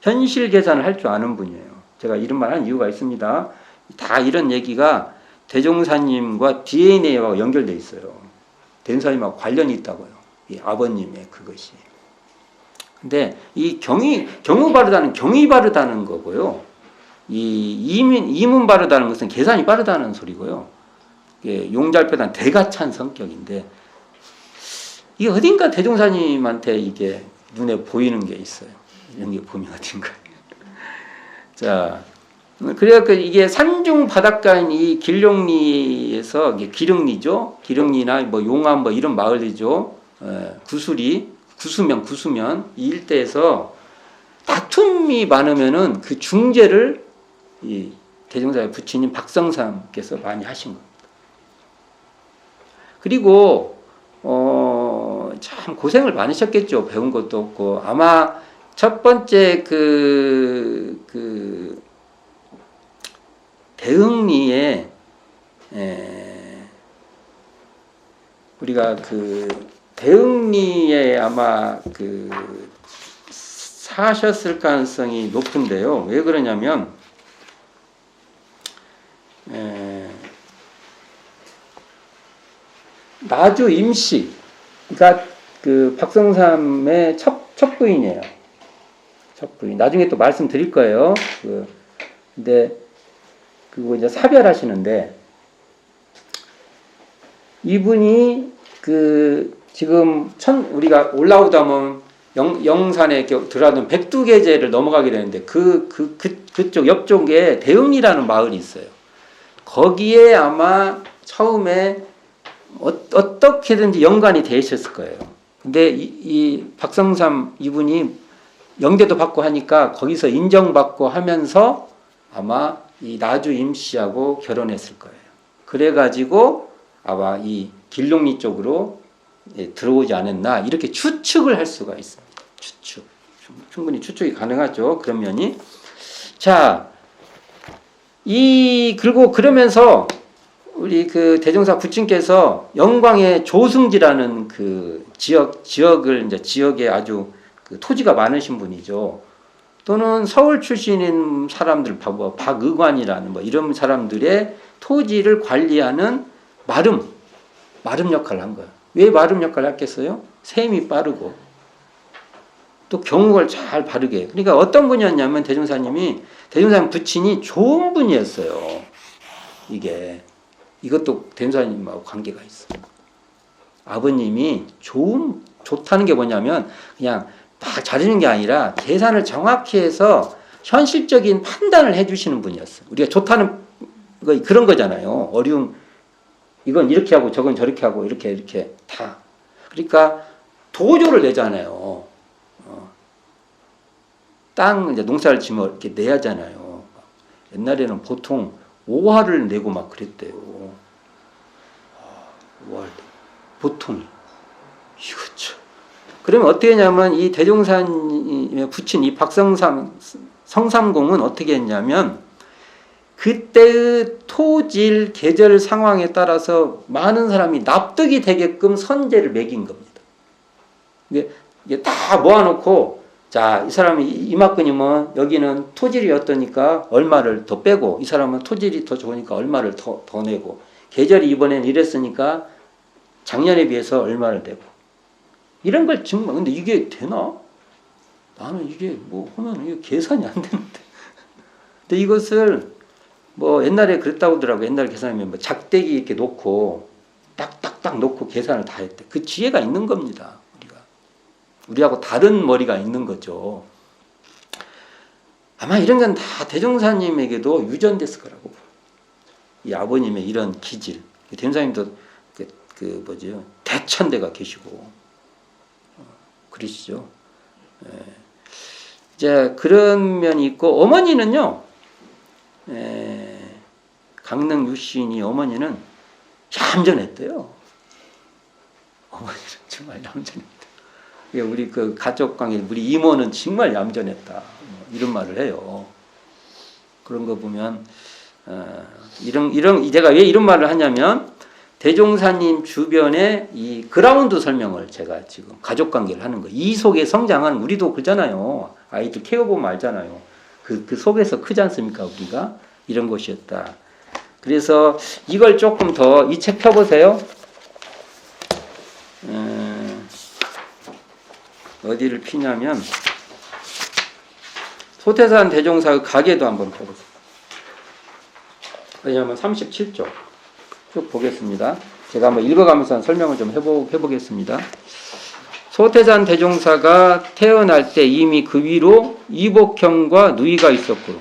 현실 계산을 할 줄 아는 분이에요. 제가 이런 말 한 이유가 있습니다. 다 이런 얘기가 대종사님과 DNA와 연결되어 있어요. 대종사님하고 관련이 있다고요. 이 아버님의 그것이. 근데 이 경우 바르다는 경이 바르다는 거고요. 이문 바르다는 것은 계산이 빠르다는 소리고요. 용잘 빼다는 대가 찬 성격인데, 이게 어딘가 대종사님한테 이게 눈에 보이는 게 있어요. 이런 게 보면 어딘가요. 자, 그래서 이게 산중 바닷가인 이 길령리에서, 기릉리죠. 기릉리나 뭐 용암 뭐 이런 마을이죠. 구수리, 구수면 이 일대에서 다툼이 많으면은 그 중재를 이 대종사의 부친인 박성삼께서 많이 하신 겁니다. 그리고 참 고생을 많으셨겠죠. 배운 것도 없고. 아마 첫 번째 대흥리에 우리가 대흥리에 아마 사셨을 가능성이 높은데요. 왜 그러냐면 나주 임씨가 박성삼의 첫 부인이에요. 첫 부인. 나중에 또 말씀드릴 거예요. 근데 그거 이제 사별하시는데, 이분이 지금 우리가 올라오다 보면 영산에 이렇게 들어가던 백두계제를 넘어가게 되는데 그쪽 옆쪽에 대흥리라는 마을이 있어요. 거기에 아마 처음에 어떻게든지 연관이 돼 있었을 거예요. 근데 이 박성삼 이분이 영대도 받고 하니까 거기서 인정받고 하면서 아마 이 나주 임씨하고 결혼했을 거예요. 그래가지고 아마 이 길롱리 쪽으로 들어오지 않았나 이렇게 추측을 할 수가 있습니다. 추측. 충분히 추측이 가능하죠. 그런 면이. 자, 그리고 그러면서 우리 대종사 부친께서 영광의 조승지라는 지역에 아주 토지가 많으신 분이죠. 또는 서울 출신인 사람들, 박의관이라는 뭐 이런 사람들의 토지를 관리하는 마름 역할을 한 거예요. 왜 마름 역할을 했겠어요? 셈이 빠르고 또 경우를 잘 바르게. 그러니까 어떤 분이었냐면 대종사님 부친이 좋은 분이었어요. 이것도 대종사님하고 관계가 있어요. 아버님이 좋다는 게 뭐냐면 그냥 막 잘해주는 게 아니라 계산을 정확히 해서 현실적인 판단을 해주시는 분이었어요. 우리가 좋다는 거 그런 거잖아요. 어려운 이건 이렇게 하고 저건 저렇게 하고 이렇게 다. 그러니까 도조를 내잖아요. 땅 이제 농사를 지면 이렇게 내야 하잖아요. 옛날에는 보통 5화를 내고 막 그랬대요. 5화 보통 이거 참. 그러면 어떻게 했냐면 이 대종사님의 부친 이 성삼공은 어떻게 했냐면 그때의 토질 계절 상황에 따라서 많은 사람이 납득이 되게끔 선제를 매긴 겁니다. 이게 다 모아놓고 자, 이 사람이 이만큼이면 여기는 토질이 어떠니까 얼마를 더 빼고 이 사람은 토질이 더 좋으니까 얼마를 더 내고 계절이 이번엔 이랬으니까 작년에 비해서 얼마를 내고 이런 걸 정말 근데 이게 되나? 나는 이게 뭐 하면 이게 계산이 안 되는데. 근데 이것을 뭐 옛날에 그랬다고 하더라고. 옛날 계산하면 뭐 작대기 이렇게 놓고 딱딱딱 놓고 계산을 다 했대. 그 지혜가 있는 겁니다. 우리하고 다른 머리가 있는 거죠. 아마 이런 건 다 대종사님에게도 유전됐을 거라고 봐요. 이 아버님의 이런 기질. 대종사님도 대천대가 계시고 그러시죠. 이제 그런 면이 있고 어머니는요. 강릉 유시인이 어머니는 얌전했대요. 어머니는 정말 얌전했다. 우리 그 가족 관계, 우리 이모는 정말 얌전했다. 이런 말을 해요. 그런 거 보면, 제가 왜 이런 말을 하냐면, 대종사님 주변에 이 그라운드 설명을 제가 지금 가족 관계를 하는 거예요. 이 속에 성장한 우리도 그러잖아요. 아이들 키워보면 알잖아요. 그 속에서 크지 않습니까, 우리가? 이런 것이었다. 그래서 이걸 조금 더, 이 책 펴보세요. 어디를 피냐면, 소태산 대종사의 가계도 한번 펴보세요. 왜냐하면 37쪽 쭉 보겠습니다. 제가 한번 읽어가면서 설명을 좀 해보겠습니다. 소태산 대종사가 태어날 때 이미 그 위로 이복형과 누이가 있었고,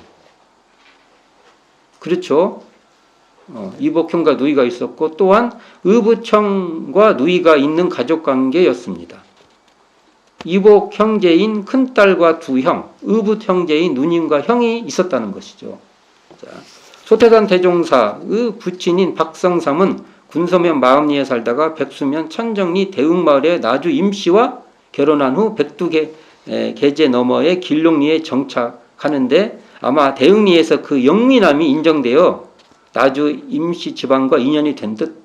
그렇죠? 이복형과 누이가 있었고, 또한 의붓형과 누이가 있는 가족관계였습니다. 이복 형제인 큰딸과 두 형, 의붓 형제인 누님과 형이 있었다는 것이죠. 자, 소태산 대종사의 부친인 박성삼은 군서면 마음리에 살다가 백수면 천정리 대흥마을의 나주 임씨와 결혼한 후 백두계 계제 너머의 길롱리에 정착하는데 아마 대흥리에서 그 영미남이 인정되어 나주 임씨 집안과 인연이 된 듯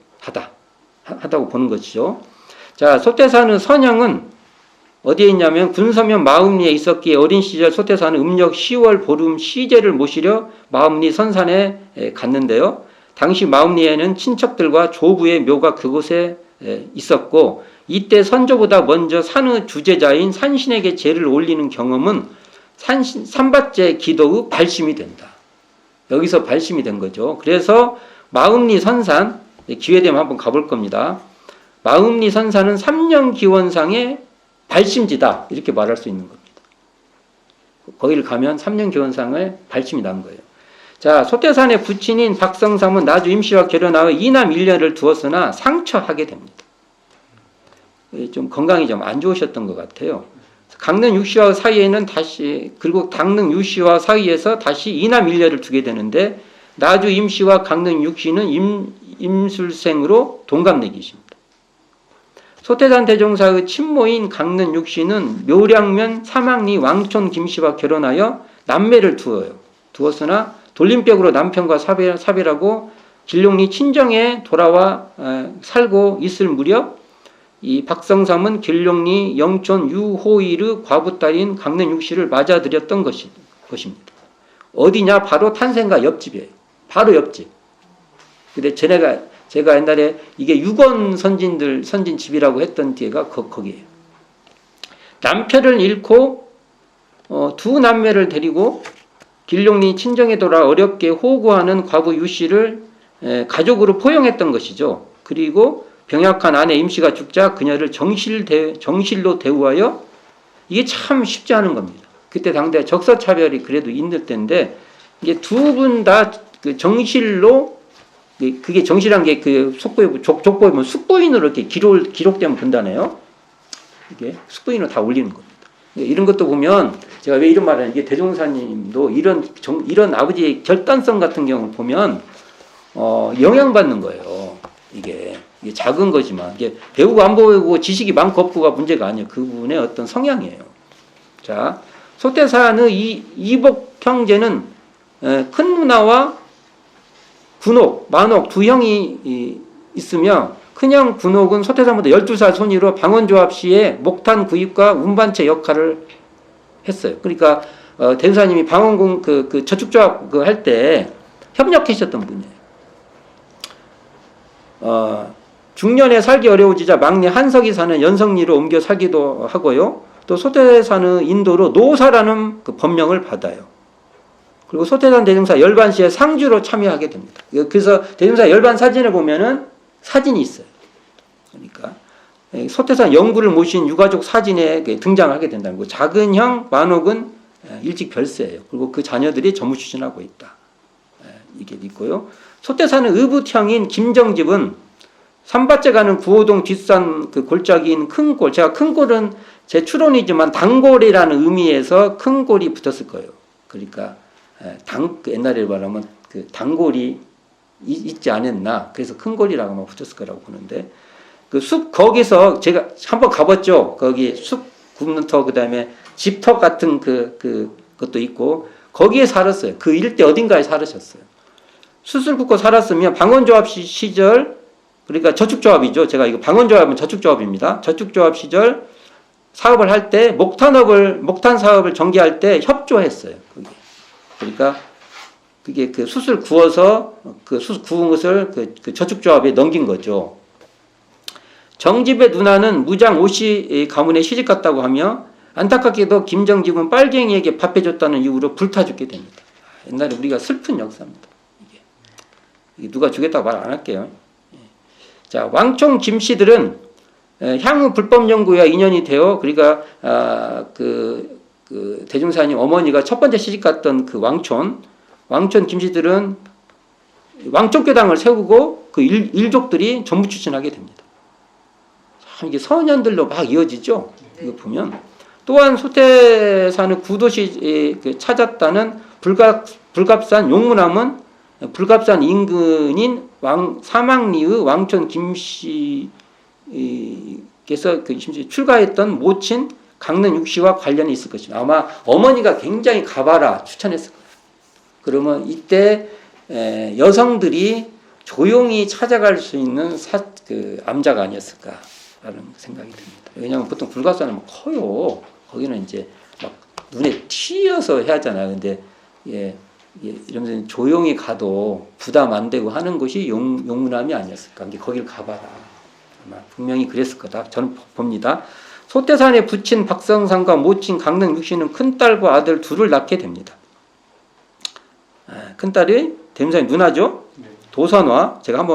하다고 보는 것이죠. 자, 소태산의 선양은 어디에 있냐면 군서면 마음리에 있었기에 어린 시절 소태산은 음력 10월 보름 시제를 모시려 마음리 선산에 갔는데요. 당시 마음리에는 친척들과 조부의 묘가 그곳에 있었고 이때 선조보다 먼저 산의 주제자인 산신에게 제를 올리는 경험은 삼밭제 기도의 발심이 된다. 여기서 발심이 된 거죠. 그래서 마음리 선산, 기회되면 한번 가볼 겁니다. 마음리 선산은 삼령기원상의 발심지다 이렇게 말할 수 있는 겁니다. 거기를 가면 삼령기원상을 발심이 난 거예요. 자, 소태산의 부친인 박성삼은 나주 임씨와 결혼하여 이남 1년을 두었으나 상처하게 됩니다. 좀 건강이 좀 안 좋으셨던 것 같아요. 강릉 육씨와 사이에는 다시, 그리고 강릉 육씨와 사이에서 다시 이남 1년을 두게 되는데 나주 임씨와 강릉 육씨는 임술생으로 동갑내기십니다. 소태산 대종사의 친모인 강릉 육씨는 묘량면 사막리 왕촌 김씨와 결혼하여 남매를 두었으나 돌림벽으로 남편과 사별하고 길롱리 친정에 돌아와 살고 있을 무렵 이 박성삼은 길롱리 영촌 유호일의 과부딸인 강릉 육씨를 맞아들였던 것입니다. 어디냐? 바로 탄생가 옆집이에요. 바로 옆집. 근데 제가 옛날에 이게 6원 선진 집이라고 했던 데가 거기에요. 남편을 잃고 두 남매를 데리고 길롱리 친정에 돌아 어렵게 호구하는 과부 유씨를 가족으로 포용했던 것이죠. 그리고 병약한 아내 임씨가 죽자 그녀를 정실로 대우하여 이게 참 쉽지 않은 겁니다. 그때 당대 적서차별이 그래도 있는 때인데 이게 두 분 다 그 정실로 그게 정실한 게 그 족보에 보면 숙부인으로 이렇게 기록되면 본다네요. 이게 숙부인으로 다 올리는 겁니다. 이런 것도 보면 제가 왜 이런 말을 하냐, 이게 대종사님도 이런 아버지의 결단성 같은 경우를 보면 영향받는 거예요. 이게 작은 거지만 이게 배우고 안 배우고 지식이 많고 없고가 문제가 아니에요. 그분의 어떤 성향이에요. 자, 소태산의 이복 형제는 큰 누나와 군옥, 만옥 두 형이 있으며 큰형 군옥은 소태산보다 12살 손위로 방언조합 시에 목탄 구입과 운반체 역할을 했어요. 그러니까 대주사님이 방언공 그 저축조합 할 때 협력하셨던 분이에요. 중년에 살기 어려워지자 막내 한석이 사는 연성리로 옮겨 살기도 하고요. 또 소태산의 인도로 노사라는 그 법명을 받아요. 그리고 소태산 대종사 열반시에 상주로 참여하게 됩니다. 그래서 대종사 열반 사진을 보면은 사진이 있어요. 그러니까 소태산 영구를 모신 유가족 사진에 등장하게 된다는 거고, 작은 형 만옥은 일찍 별세예요. 그리고 그 자녀들이 전무추진하고 있다. 이게 있고요. 소태산의 의붓형인 김정집은 삼밭제 가는 구호동 뒷산 그 골짜기인 큰골, 제가 큰골은 제 추론이지만 단골이라는 의미에서 큰골이 붙었을 거예요. 그러니까 옛날에 말하면 그 단골이 있지 않았나. 그래서 큰 골이라고 아마 붙였을 거라고 보는데 그 숲 거기서 제가 한번 가봤죠. 거기 숲 굽는 터 그다음에 집터 같은 그것도 있고 거기에 살았어요. 그 일대 어딘가에 살으셨어요. 숯을 굽고 살았으면 방언조합 시절 그러니까 저축조합이죠. 제가 이거 방언조합은 저축조합입니다. 저축조합 시절 사업을 할 때 목탄 사업을 전개할 때 협조했어요. 그게. 그러니까 그게 그 숯을 구워서 그 숯 구운 것을 그 저축조합에 넘긴 거죠. 정집의 누나는 무장 오씨 가문에 시집 갔다고 하며 안타깝게도 김정집은 빨갱이에게 밥해줬다는 이유로 불타 죽게 됩니다. 옛날에 우리가 슬픈 역사입니다. 이게 누가 죽였다고 말 안 할게요. 자, 왕총 김씨들은 향후 불법 연구와 인연이 되어 그러니까 그 대중사님 어머니가 첫 번째 시집 갔던 그 왕촌 김씨들은 왕촌교당을 세우고 그 일족들이 전부 추진하게 됩니다. 참 이게 서년들로 막 이어지죠. 이거 보면 또한 소태산의 구도시 찾았다는 불갑산 용문함은 불갑산 인근인 사망리의 왕촌 김씨께서 출가했던 모친 강릉 육씨와 관련이 있을 것입니다. 아마 어머니가 굉장히 가봐라 추천했을 거예요. 그러면 이때 여성들이 조용히 찾아갈 수 있는 암자가 아니었을까라는 생각이 듭니다. 왜냐하면 보통 불갑산은 막 커요. 거기는 이제 막 눈에 튀어서 해야 하잖아요. 근데 이러면서 조용히 가도 부담 안 되고 하는 것이 용문함이 아니었을까. 거길 가봐라. 아마 분명히 그랬을 거다. 저는 봅니다. 소태산에 부친 박성상과 모친 강릉 육씨는 큰딸과 아들 둘을 낳게 됩니다. 큰딸이 대문사의 누나죠. 도선화. 제가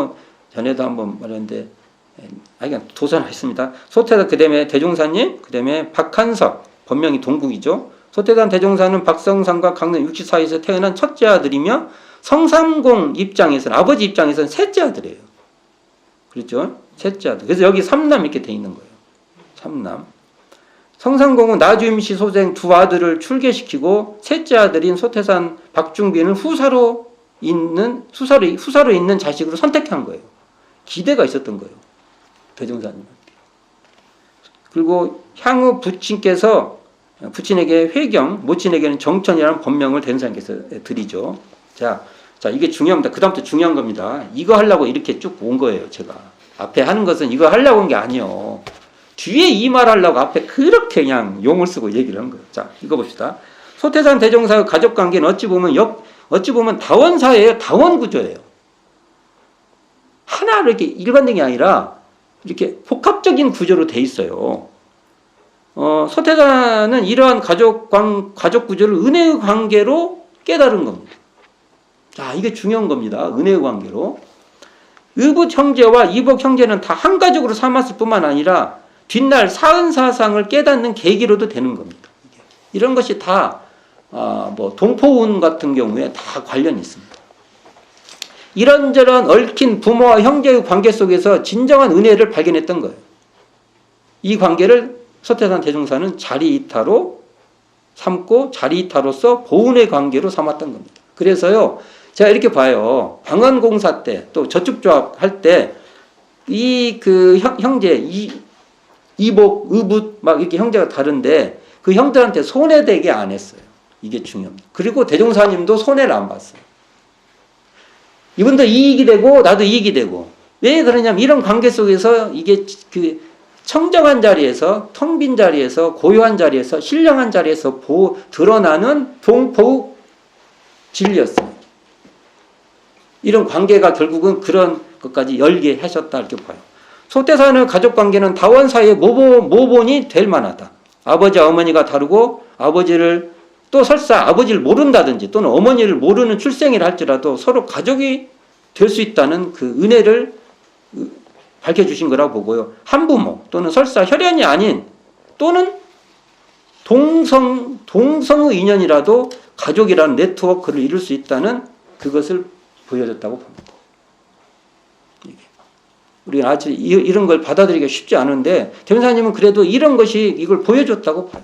전에도 한번 말했는데 그냥 도선화 했습니다. 소태산 그다음에 대종사님 그다음에 박한석 본명이 동국이죠. 소태산 대종사는 박성상과 강릉 육씨 사이에서 태어난 첫째 아들이며 성삼공 입장에서는 아버지 입장에서는 셋째 아들이에요. 그렇죠? 셋째 아들. 그래서 여기 삼남 이렇게 돼 있는 거예요. 삼남. 성삼공은 나주임씨 소생 두 아들을 출계시키고 셋째 아들인 소태산 박중빈은 후사로 있는 자식으로 선택한 거예요. 기대가 있었던 거예요. 대종사님한테. 그리고 향후 부친에게 회경, 모친에게는 정천이라는 법명을 대종사님께서 드리죠. 자, 이게 중요합니다. 그 다음부터 중요한 겁니다. 이거 하려고 이렇게 쭉 온 거예요, 제가. 앞에 하는 것은 이거 하려고 온 게 아니에요. 뒤에 이 말 하려고 앞에 그렇게 그냥 용을 쓰고 얘기를 한 거예요. 자, 이거 봅시다. 소태산 대종사의 가족 관계는 어찌 보면 다원사예요. 다원 구조예요. 하나로 이렇게 일반적인 게 아니라 이렇게 복합적인 구조로 돼 있어요. 소태산은 이러한 가족 구조를 은혜의 관계로 깨달은 겁니다. 자, 이게 중요한 겁니다. 은혜의 관계로. 의붓 형제와 이복 형제는 다 한 가족으로 삼았을 뿐만 아니라 뒷날 사은사상을 깨닫는 계기로도 되는 겁니다. 이런 것이 다 동포운 같은 경우에 다 관련이 있습니다. 이런저런 얽힌 부모와 형제의 관계 속에서 진정한 은혜를 발견했던 거예요. 이 관계를 소태산 대종사는 자리이타로 삼고 자리이타로서 보은의 관계로 삼았던 겁니다. 그래서요, 제가 이렇게 봐요. 방언공사 때 또 저축조합 할 때 이 형제 이복, 의붓 막 이렇게 형제가 다른데 그 형들한테 손해되게 안 했어요. 이게 중요합니다. 그리고 대종사님도 손해를 안 봤어요. 이분도 이익이 되고 나도 이익이 되고. 왜 그러냐면 이런 관계 속에서 이게 청정한 자리에서 텅 빈 자리에서 고요한 자리에서 신령한 자리에서 드러나는 동포 진리였어요. 이런 관계가 결국은 그런 것까지 열게 하셨다 이렇게 봐요. 소태산의 가족관계는 다원 사이의 모본이 될 만하다. 아버지와 어머니가 다르고 아버지를 또 설사 아버지를 모른다든지 또는 어머니를 모르는 출생이라 할지라도 서로 가족이 될 수 있다는 그 은혜를 밝혀주신 거라고 보고요. 한부모 또는 설사 혈연이 아닌 또는 동성의 인연이라도 가족이라는 네트워크를 이룰 수 있다는 그것을 보여줬다고 봅니다. 우리가 아직 이런 걸 받아들이기가 쉽지 않은데 대문사님은 그래도 이런 것이 이걸 보여줬다고 봐요.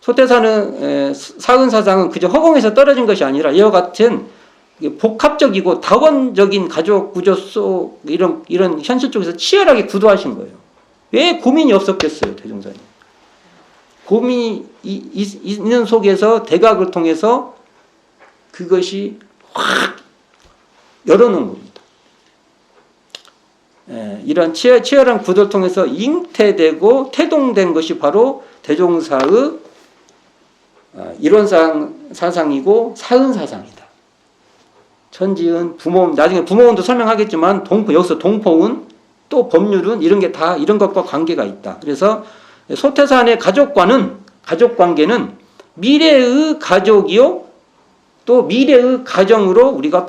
소태산의 사은사상은 그저 허공에서 떨어진 것이 아니라 이와 같은 이게 복합적이고 다원적인 가족 구조 속 이런 현실 쪽에서 치열하게 구도하신 거예요. 왜 고민이 없었겠어요, 대종사님? 고민이 있는 속에서 대각을 통해서 그것이 확 열어놓은 겁니다. 이런 치열한 구도를 통해서 잉태되고 태동된 것이 바로 대종사의 이론상 사상이고 사은 사상이다. 천지은, 부모운, 나중에 부모운도 설명하겠지만 여기서 동포운 또 법률은 이런 게 다 이런 것과 관계가 있다. 그래서 소태산의 가족관계는 미래의 가족이요 또 미래의 가정으로 우리가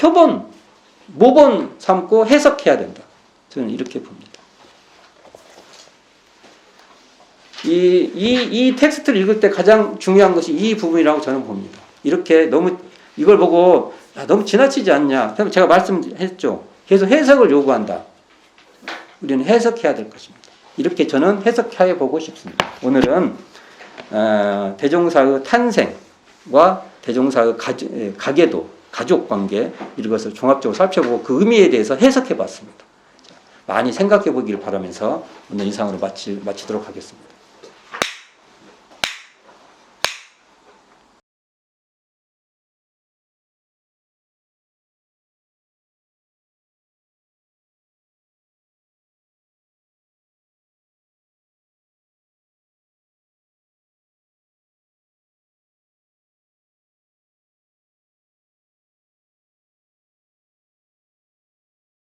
모본 삼고 해석해야 된다. 저는 이렇게 봅니다. 이 텍스트를 읽을 때 가장 중요한 것이 이 부분이라고 저는 봅니다. 이렇게 너무 이걸 보고 너무 지나치지 않냐. 제가 말씀했죠. 계속 해석을 요구한다. 우리는 해석해야 될 것입니다. 이렇게 저는 해석해 보고 싶습니다. 오늘은 대종사의 탄생과 대종사의 가계도, 가족관계 이런 것을 종합적으로 살펴보고 그 의미에 대해서 해석해 봤습니다. 많이 생각해 보기를 바라면서 오늘 이상으로 마치도록 하겠습니다.